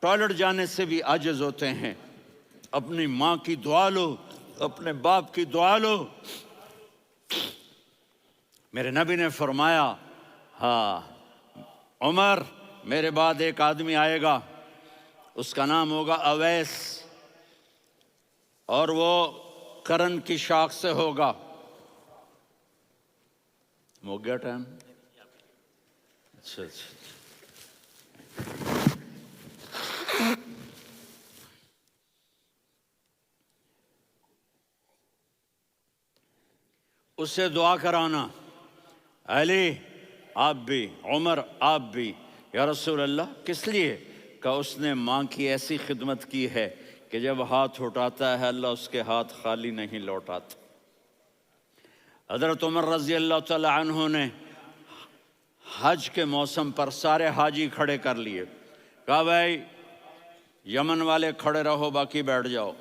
ٹوائلٹ جانے سے بھی عاجز ہوتے ہیں۔ اپنی ماں کی دعا لو، اپنے باپ کی دعا لو۔ میرے نبی نے فرمایا ہاں عمر میرے بعد ایک آدمی آئے گا، اس کا نام ہوگا اویس، اور وہ قرن کی شاخ سے ہوگا۔ ہو گیا ٹائم؟ اچھا اس سے دعا کرانا، علی آپ بھی، عمر آپ بھی۔ یا رسول اللہ کس لیے؟ کہ اس نے ماں کی ایسی خدمت کی ہے کہ کہ جب ہاتھ اٹھاتا ہے اللہ اس کے ہاتھ خالی نہیں لوٹاتا۔ حضرت عمر رضی اللہ تعالی عنہ نے حج کے موسم پر سارے حاجی کھڑے کر لیے، کہا بھائی یمن والے کھڑے رہو، باقی بیٹھ جاؤ۔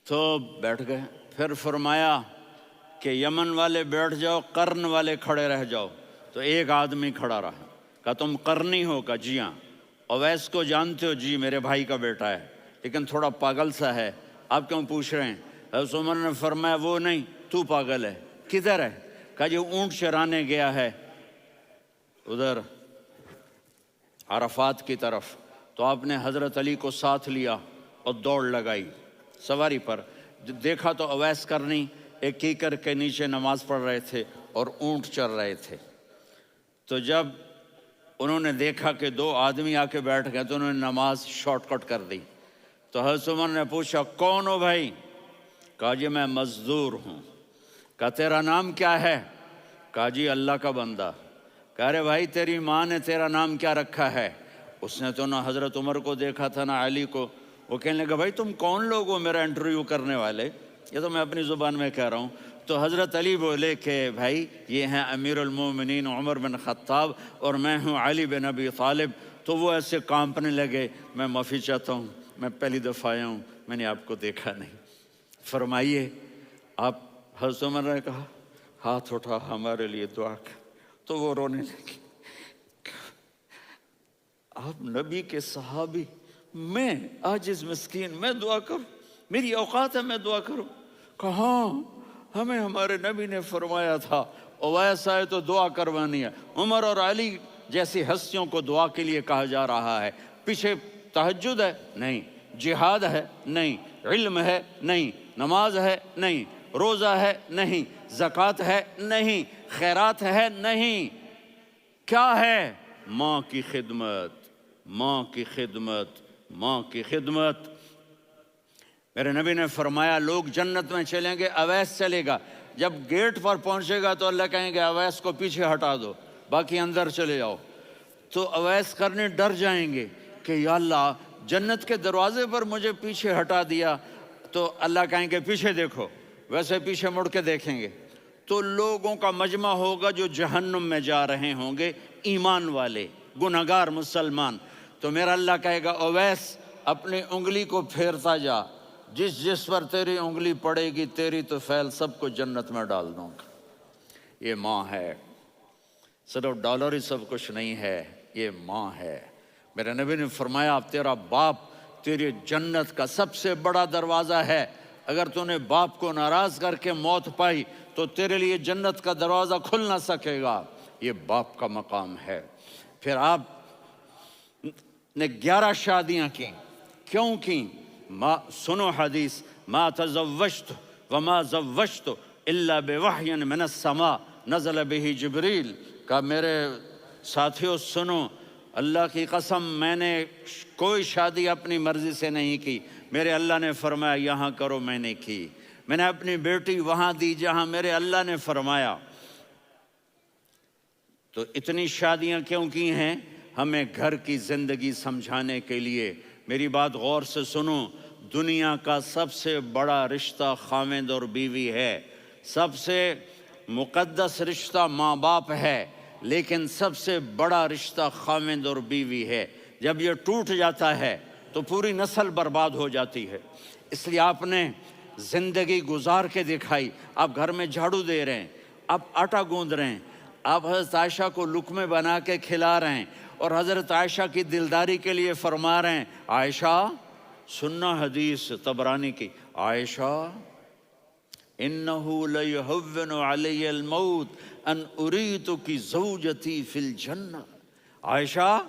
تو بیٹھ گئے۔ پھر فرمایا کہ یمن والے بیٹھ جاؤ، قرن والے کھڑے رہ جاؤ۔ تو ایک آدمی کھڑا رہا، کہا تم قرنی ہو؟ کہا جی ہاں۔ اویس کو جانتے ہو؟ جی میرے بھائی کا بیٹا ہے، لیکن تھوڑا پاگل سا ہے، آپ کیوں پوچھ رہے ہیں؟ حضرت عمر نے فرمایا وہ نہیں، تو پاگل ہے۔ کدھر ہے؟ کہا جی اونٹ چرانے گیا ہے ادھر عرفات کی طرف۔ تو آپ نے حضرت علی کو ساتھ لیا اور دوڑ لگائی سواری پر۔ دیکھا تو اویس کرنی ایک کیکر کے نیچے نماز پڑھ رہے تھے اور اونٹ چر رہے تھے۔ تو جب انہوں نے دیکھا کہ دو آدمی آ کے بیٹھ گئے تو انہوں نے نماز شارٹ کٹ کر دی۔ تو حضرت عمر نے پوچھا کون ہو بھائی؟ کہا جی میں مزدور ہوں۔ کہا تیرا نام کیا ہے؟ کہا جی اللہ کا بندہ۔ کہہ رہے بھائی تیری ماں نے تیرا نام کیا رکھا ہے؟ اس نے تو نہ حضرت عمر کو دیکھا تھا نہ علی کو۔ وہ کہنے لگا بھائی تم کون لوگ ہو میرا انٹرویو کرنے والے؟ یہ تو میں اپنی زبان میں کہہ رہا ہوں۔ تو حضرت علی بولے کہ بھائی یہ ہیں امیر المومنین عمر بن خطاب اور میں ہوں علی بن ابی طالب۔ تو وہ ایسے کانپنے لگے، میں معافی چاہتا ہوں، میں پہلی دفعہ آیا ہوں، میں نے آپ کو دیکھا نہیں، فرمائیے آپ۔ حضرت عمر نے کہا ہاتھ اٹھا ہمارے لیے دعا کر۔ تو وہ رونے لگی، آپ نبی کے صحابی، میں عاجز مسکین میں دعا کروں؟ میری اوقات ہے میں دعا کروں؟ کہاں، ہمیں ہمارے نبی نے فرمایا تھا اویس آئے تو دعا کروانی ہے۔ عمر اور علی جیسی ہستیوں کو دعا کے لیے کہا جا رہا ہے۔ پیچھے تہجد ہے؟ نہیں۔ جہاد ہے؟ نہیں۔ علم ہے؟ نہیں۔ نماز ہے؟ نہیں۔ روزہ ہے؟ نہیں۔ زکوٰۃ ہے؟ نہیں۔ خیرات ہے؟ نہیں۔ کیا ہے؟ ماں کی خدمت، ماں کی خدمت، ماں کی خدمت۔ میرے نبی نے فرمایا لوگ جنت میں چلیں گے، اویس چلے گا، جب گیٹ پر پہنچے گا تو اللہ کہیں گے اویس کو پیچھے ہٹا دو، باقی اندر چلے جاؤ۔ تو اویس کرنے ڈر جائیں گے کہ یا اللہ جنت کے دروازے پر مجھے پیچھے ہٹا دیا۔ تو اللہ کہیں گے پیچھے دیکھو، ویسے پیچھے مڑ کے دیکھیں گے تو لوگوں کا مجمع ہوگا جو جہنم میں جا رہے ہوں گے، ایمان والے، گنہگار مسلمان۔ تو میرا اللہ کہے گا اویس اپنی انگلی کو پھیرتا جا، جس جس پر تیری انگلی پڑے گی تیری تو فیل سب کو جنت میں ڈال دوں گا۔ یہ ماں ہے، صرف ڈالر ہی سب کچھ نہیں ہے، یہ ماں ہے۔ میرے نبی نے فرمایا اب تیرا باپ تیری جنت کا سب سے بڑا دروازہ ہے، اگر تو نے باپ کو ناراض کر کے موت پائی تو تیرے لیے جنت کا دروازہ کھل نہ سکے گا۔ یہ باپ کا مقام ہے۔ پھر آپ نے 11 شادیاں کی، کیوں کی؟ سنو حدیث، ما تزوجت وما زوجت الا بوحی من السماء نزل به جبریل۔ کہا میرے ساتھیوں سنو، اللہ کی قسم میں نے کوئی شادی اپنی مرضی سے نہیں کی، میرے اللہ نے فرمایا یہاں کرو، میں نے کی۔ میں نے اپنی بیٹی وہاں دی جہاں میرے اللہ نے فرمایا۔ تو اتنی شادیاں کیوں کی ہیں؟ ہمیں گھر کی زندگی سمجھانے کے لیے۔ میری بات غور سے سنو، دنیا کا سب سے بڑا رشتہ خاوند اور بیوی ہے، سب سے مقدس رشتہ ماں باپ ہے، لیکن سب سے بڑا رشتہ خاوند اور بیوی ہے۔ جب یہ ٹوٹ جاتا ہے تو پوری نسل برباد ہو جاتی ہے۔ اس لیے آپ نے زندگی گزار کے دکھائی۔ آپ گھر میں جھاڑو دے رہے ہیں، آپ آٹا گوندھ رہے ہیں، آپ حضرت عائشہ کو لقمے بنا کے کھلا رہے ہیں اور حضرت عائشہ کی دلداری کے لیے فرما رہے ہیں عائشہ سننا حدیث طبرانی کی، عائشہ انہو لیہون علی الموت ان اریتک زوجتی فی الجنہ۔ عائشہ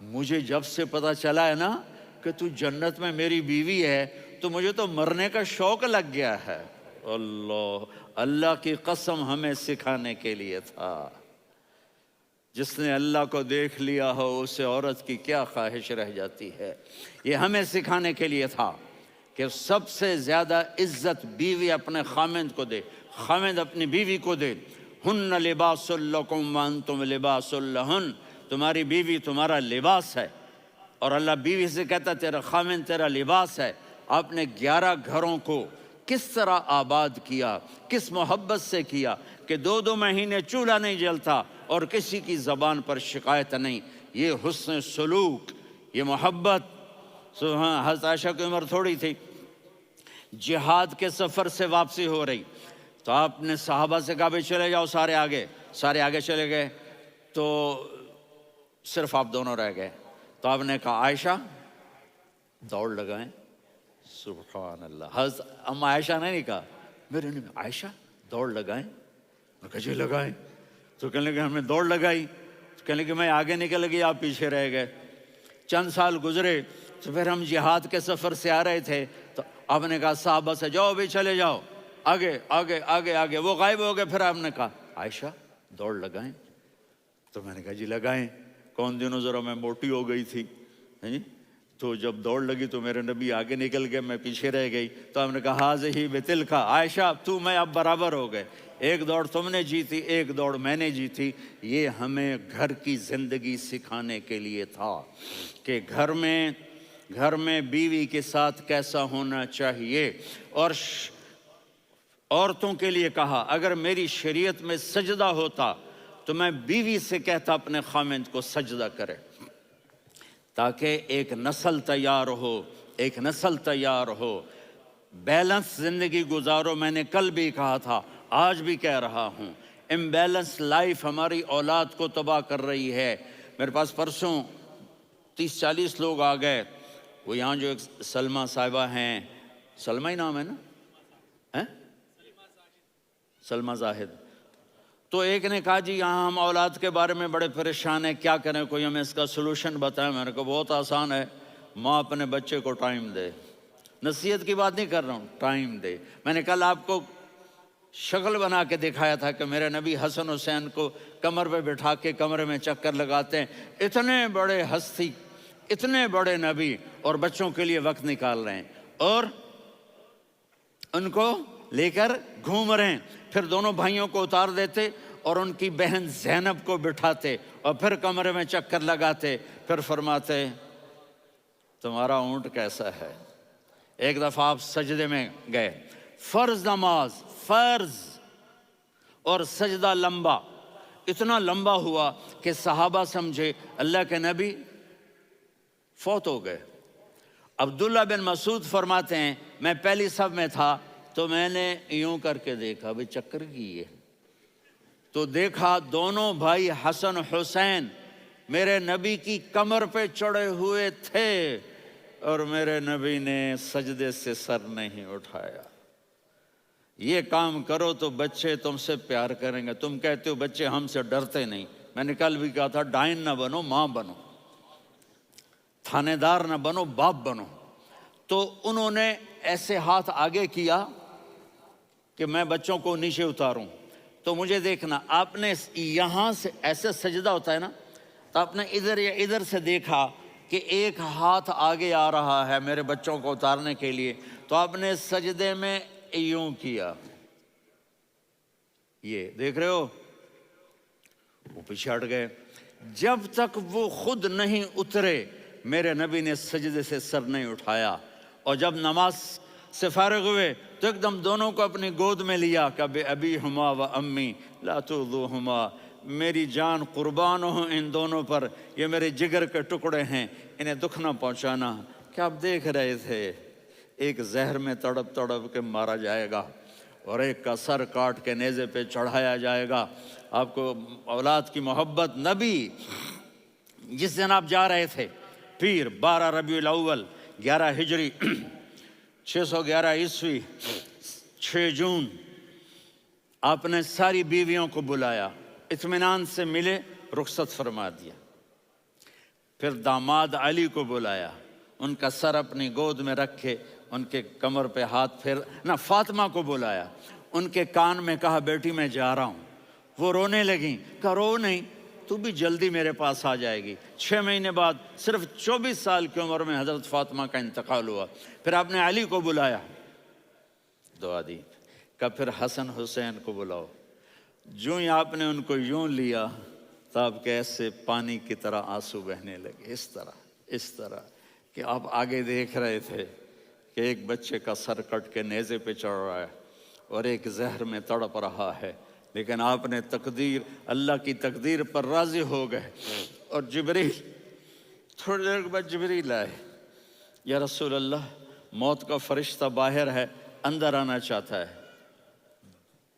مجھے جب سے پتا چلا ہے نا کہ تو جنت میں میری بیوی ہے تو مجھے تو مرنے کا شوق لگ گیا ہے۔ اللہ کی قسم ہمیں سکھانے کے لیے تھا۔ جس نے اللہ کو دیکھ لیا ہو اسے عورت کی کیا خواہش رہ جاتی ہے۔ یہ ہمیں سکھانے کے لیے تھا کہ سب سے زیادہ عزت بیوی اپنے خاوند کو دے، خاوند اپنی بیوی کو دے۔ ہن لباس لکم وانتم لباس لہن، تمہاری بیوی تمہارا لباس ہے، اور اللہ بیوی سے کہتا تیرا خامن تیرا لباس ہے. آپ نے 11 گھروں کو کس طرح آباد کیا، کس محبت سے کیا کہ 2 مہینے چولہا نہیں جلتا اور کسی کی زبان پر شکایت نہیں. یہ حسن سلوک، یہ محبت. حضرت عائشہ کی عمر تھوڑی تھی، جہاد کے سفر سے واپسی ہو رہی، تو آپ نے صحابہ سے کہا بھائی چلے جاؤ سارے آگے چلے گئے، تو صرف آپ دونوں رہ گئے. تو آپ نے کہا عائشہ دوڑ لگائیں. سبحان اللہ. حضرت اما عائشہ نے نہیں کہا، میرے نے عائشہ دوڑ لگائیں. میں کہا جی لگائیں. تو کہنے لگے ہم نے دوڑ لگائی. تو کہنے لگے میں آگے نکل گئی آپ پیچھے رہ گئے. چند سال گزرے تو پھر ہم جہاد کے سفر سے آ رہے تھے، تو آپ نے کہا صحابہ سے جاؤ بھی چلے جاؤ آگے آگے آگے آگے. وہ غائب ہو گئے. پھر آپ نے کہا عائشہ دوڑ لگائیں. تو میں نے کہا جی لگائیں. کون دنوں ذرا میں موٹی ہو گئی تھی، تو جب دوڑ لگی تو میرے نبی آگے نکل گئے، میں پیچھے رہ گئی. تو ہم نے کہا ہاذہ بتلک، عائشہ تو میں اب برابر ہو گئے. ایک دوڑ تم نے جیتی، ایک دوڑ میں نے جیتی. یہ ہمیں گھر کی زندگی سکھانے کے لیے تھا کہ گھر میں بیوی کے ساتھ کیسا ہونا چاہیے. اور عورتوں کے لیے کہا اگر میری شریعت میں سجدہ ہوتا تو میں بیوی سے کہتا اپنے خامند کو سجدہ کرے، تاکہ ایک نسل تیار ہو. بیلنس زندگی گزارو. میں نے کل بھی کہا تھا، آج بھی کہہ رہا ہوں، امبیلنس لائف ہماری اولاد کو تباہ کر رہی ہے. میرے پاس پرسوں 30-40 لوگ آ گئے. وہ یہاں جو ایک سلمہ صاحبہ ہیں، سلمہ ہی نام ہے نا، سلمہ زاہد. تو ایک نے کہا جی یہاں ہم اولاد کے بارے میں بڑے پریشان ہیں، کیا کریں، کوئی ہمیں اس کا سلوشن بتائیں. میں نے کہا بہت آسان ہے، ماں اپنے بچے کو ٹائم دے. نصیحت کی بات نہیں کر رہا ہوں، ٹائم دے. میں نے کل آپ کو شکل بنا کے دکھایا تھا کہ میرے نبی حسن حسین کو کمر پہ بٹھا کے کمرے میں چکر لگاتے ہیں. اتنے بڑے ہستی، اتنے بڑے نبی، اور بچوں کے لیے وقت نکال رہے ہیں اور ان کو لے کر گھوم رہے ہیں. پھر دونوں بھائیوں کو اتار دیتے اور ان کی بہن زینب کو بٹھاتے اور پھر کمرے میں چکر لگاتے. پھر فرماتے تمہارا اونٹ کیسا ہے. ایک دفعہ آپ سجدے میں گئے، فرض نماز، فرض، اور سجدہ لمبا، اتنا لمبا ہوا کہ صحابہ سمجھے اللہ کے نبی فوت ہو گئے. عبداللہ بن مسعود فرماتے ہیں میں پہلی صف میں تھا تو میں نے یوں کر کے دیکھا بھئی چکر کی ہے، تو دیکھا دونوں بھائی حسن حسین میرے نبی کی کمر پہ چڑھے ہوئے تھے اور میرے نبی نے سجدے سے سر نہیں اٹھایا. یہ کام کرو تو بچے تم سے پیار کریں گے. تم کہتے ہو بچے ہم سے ڈرتے نہیں. میں نے کل بھی کہا تھا ڈائن نہ بنو، ماں بنو، تھانے دار نہ بنو، باپ بنو. تو انہوں نے ایسے ہاتھ آگے کیا کہ میں بچوں کو نیچے اتاروں. تو مجھے دیکھنا، آپ نے یہاں سے ایسے سجدہ ہوتا ہے نا، تو آپ نے ادھر یا ادھر سے دیکھا کہ ایک ہاتھ آگے آ رہا ہے میرے بچوں کو اتارنے کے لیے، تو آپ نے سجدے میں یوں کیا. یہ دیکھ رہے ہو، وہ پیچھے ہٹ گئے. جب تک وہ خود نہیں اترے میرے نبی نے سجدے سے سر نہیں اٹھایا. اور جب نماز سے فارغ ہوئے تو ایک دم دونوں کو اپنی گود میں لیا کہ بے ابی ہما و امی لا تؤذوہما، میری جان قربان ہو ان دونوں پر، یہ میرے جگر کے ٹکڑے ہیں، انہیں دکھ نہ پہنچانا. کیا آپ دیکھ رہے تھے ایک زہر میں تڑپ تڑپ کے مارا جائے گا اور ایک کا سر کاٹ کے نیزے پہ چڑھایا جائے گا. آپ کو اولاد کی محبت. نبی جس دن آپ جا رہے تھے پیر 12 ربیع الاول 11 ہجری 611 عیسوی 6 جون، آپ نے ساری بیویوں کو بلایا، اطمینان سے ملے، رخصت فرما دیا. پھر داماد علی کو بلایا، ان کا سر اپنی گود میں رکھے، ان کے کمر پہ ہاتھ پھیر نہ. فاطمہ کو بلایا، ان کے کان میں کہا بیٹی میں جا رہا ہوں. وہ رونے لگیں. کہا رو نہیں، تو بھی جلدی میرے پاس آ جائے گی. 6 مہینے بعد صرف 24 سال کی عمر میں حضرت فاطمہ کا انتقال ہوا. پھر آپ نے علی کو بلایا، دعا دی. کہا پھر حسن حسین کو بلاؤ. جو ہی آپ نے ان کو یوں لیا تو آپ کے ایسے پانی کی طرح آنسو بہنے لگے. اس طرح کہ آپ آگے دیکھ رہے تھے کہ ایک بچے کا سر کٹ کے نیزے پہ چڑھ رہا ہے اور ایک زہر میں تڑپ رہا ہے، لیکن آپ نے تقدیر، اللہ کی تقدیر پر راضی ہو گئے۔ اور جبریل، تھوڑی دیر کے بعد جبریل آئے، یا رسول اللہ موت کا فرشتہ باہر ہے، اندر آنا چاہتا ہے۔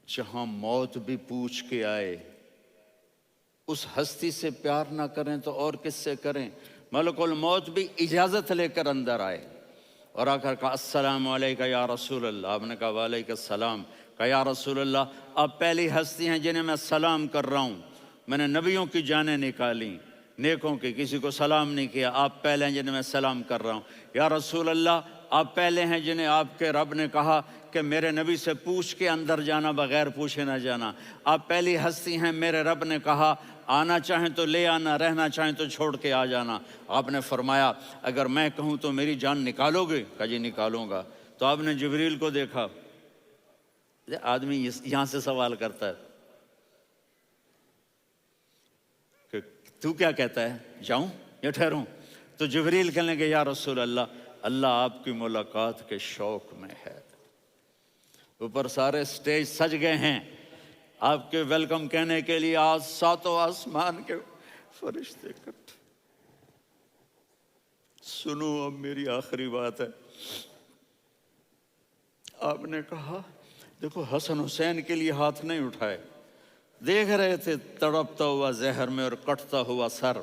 جہاں موت بھی پوچھ کے آئے، اس ہستی سے پیار نہ کریں تو اور کس سے کریں؟ ملک الموت بھی اجازت لے کر اندر آئے اور آ کر کہا السلام علیکہ یا رسول اللہ۔ آپ نے کہا وعلیکم السلام۔ کہا یا رسول اللہ آپ پہلی ہستی ہیں جنہیں میں سلام کر رہا ہوں، میں نے نبیوں کی جانیں نکالیں، نیکوں کی، کسی کو سلام نہیں کیا، آپ پہلے ہیں جنہیں میں سلام کر رہا ہوں۔ یا رسول اللہ آپ پہلے ہیں جنہیں آپ کے رب نے کہا کہ میرے نبی سے پوچھ کے اندر جانا، بغیر پوچھے نہ جانا۔ آپ پہلی ہستی ہیں، میرے رب نے کہا آنا چاہیں تو لے آنا، رہنا چاہیں تو چھوڑ کے آ جانا۔ آپ نے فرمایا اگر میں کہوں تو میری جان نکالو گے؟ کہا جی نکالوں گا۔ تو آپ نے جبریل کو دیکھا، آدمی یہاں سے سوال کرتا ہے کہ تو کیا کہتا ہے، جاؤں یا ٹھہروں؟ تو جبریل کہنے لگے یا رسول اللہ، اللہ آپ کی ملاقات کے شوق میں ہے۔ اوپر سارے سٹیج سج گئے ہیں آپ کے ویلکم کہنے کے لیے، آج ساتوں آسمان کے فرشتے اکٹھے۔ سنو اب میری آخری بات ہے۔ آپ نے کہا دیکھو حسن حسین کے لیے ہاتھ نہیں اٹھائے، دیکھ رہے تھے تڑپتا ہوا زہر میں اور کٹتا ہوا سر،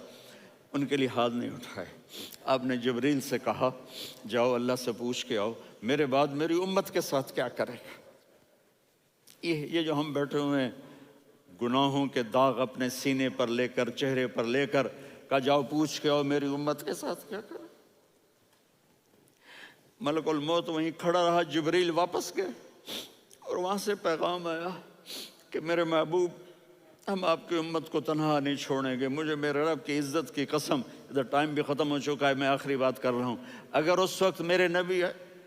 ان کے لیے ہاتھ نہیں اٹھائے۔ آپ نے جبریل سے کہا جاؤ اللہ سے پوچھ کے آؤ میرے بعد میری امت کے ساتھ کیا کرے گا۔ یہ جو ہم بیٹھے ہوئے ہیں گناہوں کے داغ اپنے سینے پر لے کر، چہرے پر لے کر، کہا جاؤ پوچھ کے آؤ میری امت کے ساتھ کیا کرے۔ ملک الموت وہیں کھڑا رہا، جبریل واپس گئے اور وہاں سے پیغام آیا کہ میرے محبوب ہم آپ کی امت کو تنہا نہیں چھوڑیں گے، مجھے میرے رب کی عزت کی قسم، ادھر ٹائم بھی ختم ہو چکا ہے، میں آخری بات کر رہا ہوں، اگر اس وقت میرے نبی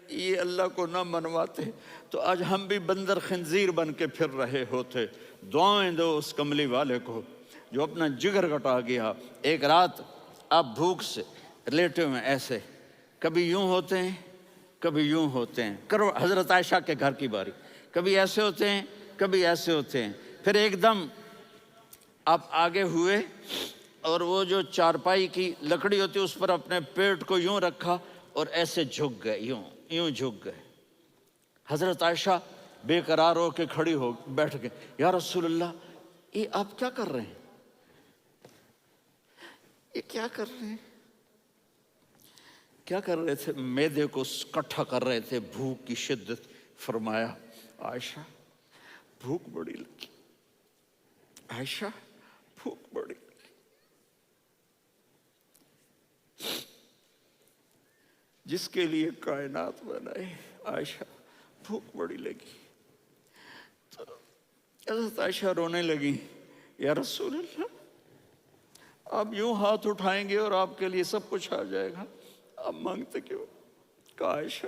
یہ اللہ کو نہ منواتے تو آج ہم بھی بندر خنزیر بن کے پھر رہے ہوتے۔ دعائیں دو اس کملی والے کو جو اپنا جگر کٹا گیا۔ ایک رات آپ بھوک سے لیٹے ہوئے ایسے، کبھی یوں ہوتے ہیں کبھی یوں ہوتے ہیں، کرو حضرت عائشہ کے گھر کی باری، کبھی ایسے ہوتے ہیں کبھی ایسے ہوتے ہیں، پھر ایک دم آپ آگے ہوئے اور وہ جو چارپائی کی لکڑی ہوتی ہے اس پر اپنے پیٹ کو یوں رکھا اور ایسے جھک گئے، یوں جھک گئے۔ حضرت عائشہ بے قرار ہو کے کھڑی ہو بیٹھ گئے، یا رسول اللہ یہ آپ کیا کر رہے ہیں، یہ کیا کر رہے ہیں؟ کیا کر رہے تھے؟ معدے کو کٹھا کر رہے تھے، بھوک کی شدت۔ فرمایا عائشہ بھوک بڑی لگی، عائشہ بھوک بڑی لگی، جس کے لیے کائنات بنائے، عائشہ بھوک بڑی لگی۔ تو حضرت عائشہ رونے لگی، یا رسول اللہ آپ یوں ہاتھ اٹھائیں گے اور آپ کے لیے سب کچھ آ جائے گا، آپ مانگتے کیوں؟ کہا عائشہ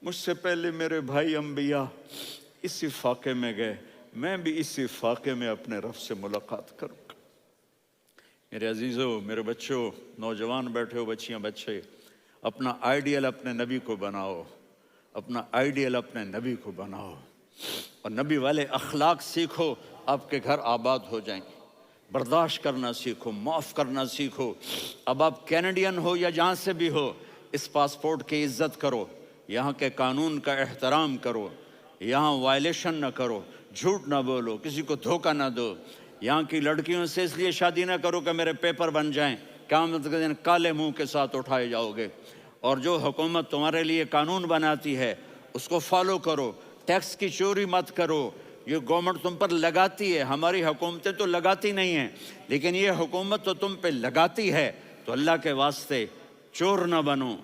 مجھ سے پہلے میرے بھائی انبیاء اسی فاقے میں گئے، میں بھی اسی فاقے میں اپنے رب سے ملاقات کروں گا۔ میرے عزیزوں، میرے بچوں، نوجوان بیٹھے ہو، بچیاں بچے، اپنا آئیڈیل اپنے نبی کو بناؤ، اپنا آئیڈیل اپنے نبی کو بناؤ اور نبی والے اخلاق سیکھو، آپ کے گھر آباد ہو جائیں گے۔ برداشت کرنا سیکھو، معاف کرنا سیکھو۔ اب آپ کینیڈین ہو یا جہاں سے بھی ہو، اس پاسپورٹ کی عزت کرو، یہاں کے قانون کا احترام کرو، یہاں وائلیشن نہ کرو، جھوٹ نہ بولو، کسی کو دھوکہ نہ دو۔ یہاں کی لڑکیوں سے اس لیے شادی نہ کرو کہ میرے پیپر بن جائیں، قیامت کے دن کالے منہ کے ساتھ اٹھائے جاؤ گے۔ اور جو حکومت تمہارے لیے قانون بناتی ہے اس کو فالو کرو، ٹیکس کی چوری مت کرو۔ یہ گورنمنٹ تم پر لگاتی ہے، ہماری حکومتیں تو لگاتی نہیں ہیں، لیکن یہ حکومت تو تم پہ لگاتی ہے، تو اللہ کے واسطے چور نہ بنو۔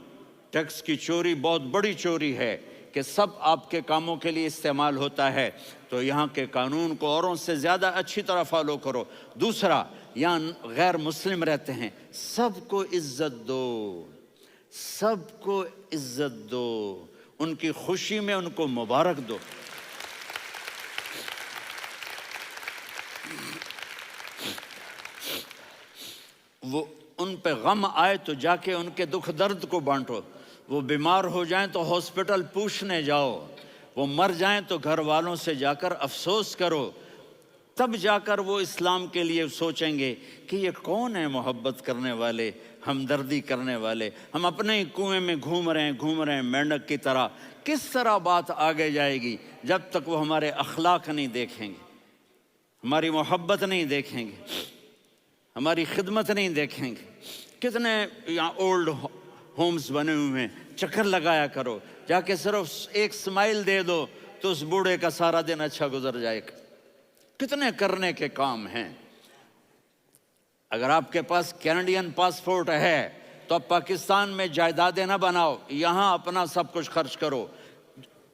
ٹیکس کی چوری بہت بڑی چوری ہے کہ سب آپ کے کاموں کے لیے استعمال ہوتا ہے، تو یہاں کے قانون کو اوروں سے زیادہ اچھی طرح فالو کرو۔ دوسرا، یہاں غیر مسلم رہتے ہیں، سب کو عزت دو، سب کو عزت دو، ان کی خوشی میں ان کو مبارک دو۔ ان پہ غم آئے تو جا کے ان کے دکھ درد کو بانٹو، وہ بیمار ہو جائیں تو ہاسپٹل پوچھنے جاؤ، وہ مر جائیں تو گھر والوں سے جا کر افسوس کرو، تب جا کر وہ اسلام کے لیے سوچیں گے کہ یہ کون ہے محبت کرنے والے، ہمدردی کرنے والے۔ ہم اپنے ہی کنویں میں گھوم رہے ہیں مینڈک کی طرح، کس طرح بات آگے جائے گی جب تک وہ ہمارے اخلاق نہیں دیکھیں گے، ہماری محبت نہیں دیکھیں گے، ہماری خدمت نہیں دیکھیں گے۔ کتنے یہاں اولڈ ہومز بنے ہوئے ہیں، چکر لگایا کرو، جا کے صرف ایک سمائل دے دو تو اس بوڑھے کا سارا دن اچھا گزر جائے گا۔ کتنے کرنے کے کام ہیں۔ اگر آپ کے پاس کینیڈین پاسپورٹ ہے تو اب پاکستان میں جائیدادیں نہ بناؤ، یہاں اپنا سب کچھ خرچ کرو،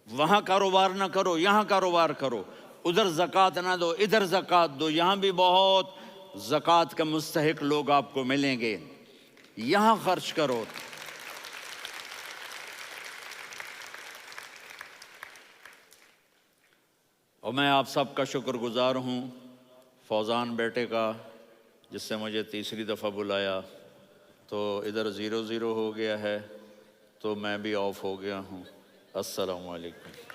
وہاں کاروبار نہ کرو، یہاں کاروبار کرو، ادھر زکوٰۃ نہ دو، ادھر زکوٰۃ دو، یہاں بھی بہت زکوٰۃ کے مستحق لوگ آپ کو ملیں گے، یہاں خرچ کرو۔ اور میں آپ سب کا شکر گزار ہوں، فوزان بیٹے کا، جس سے مجھے تیسری دفعہ بلایا، تو ادھر 0-0 ہو گیا ہے تو میں بھی آف ہو گیا ہوں۔ السلام علیکم۔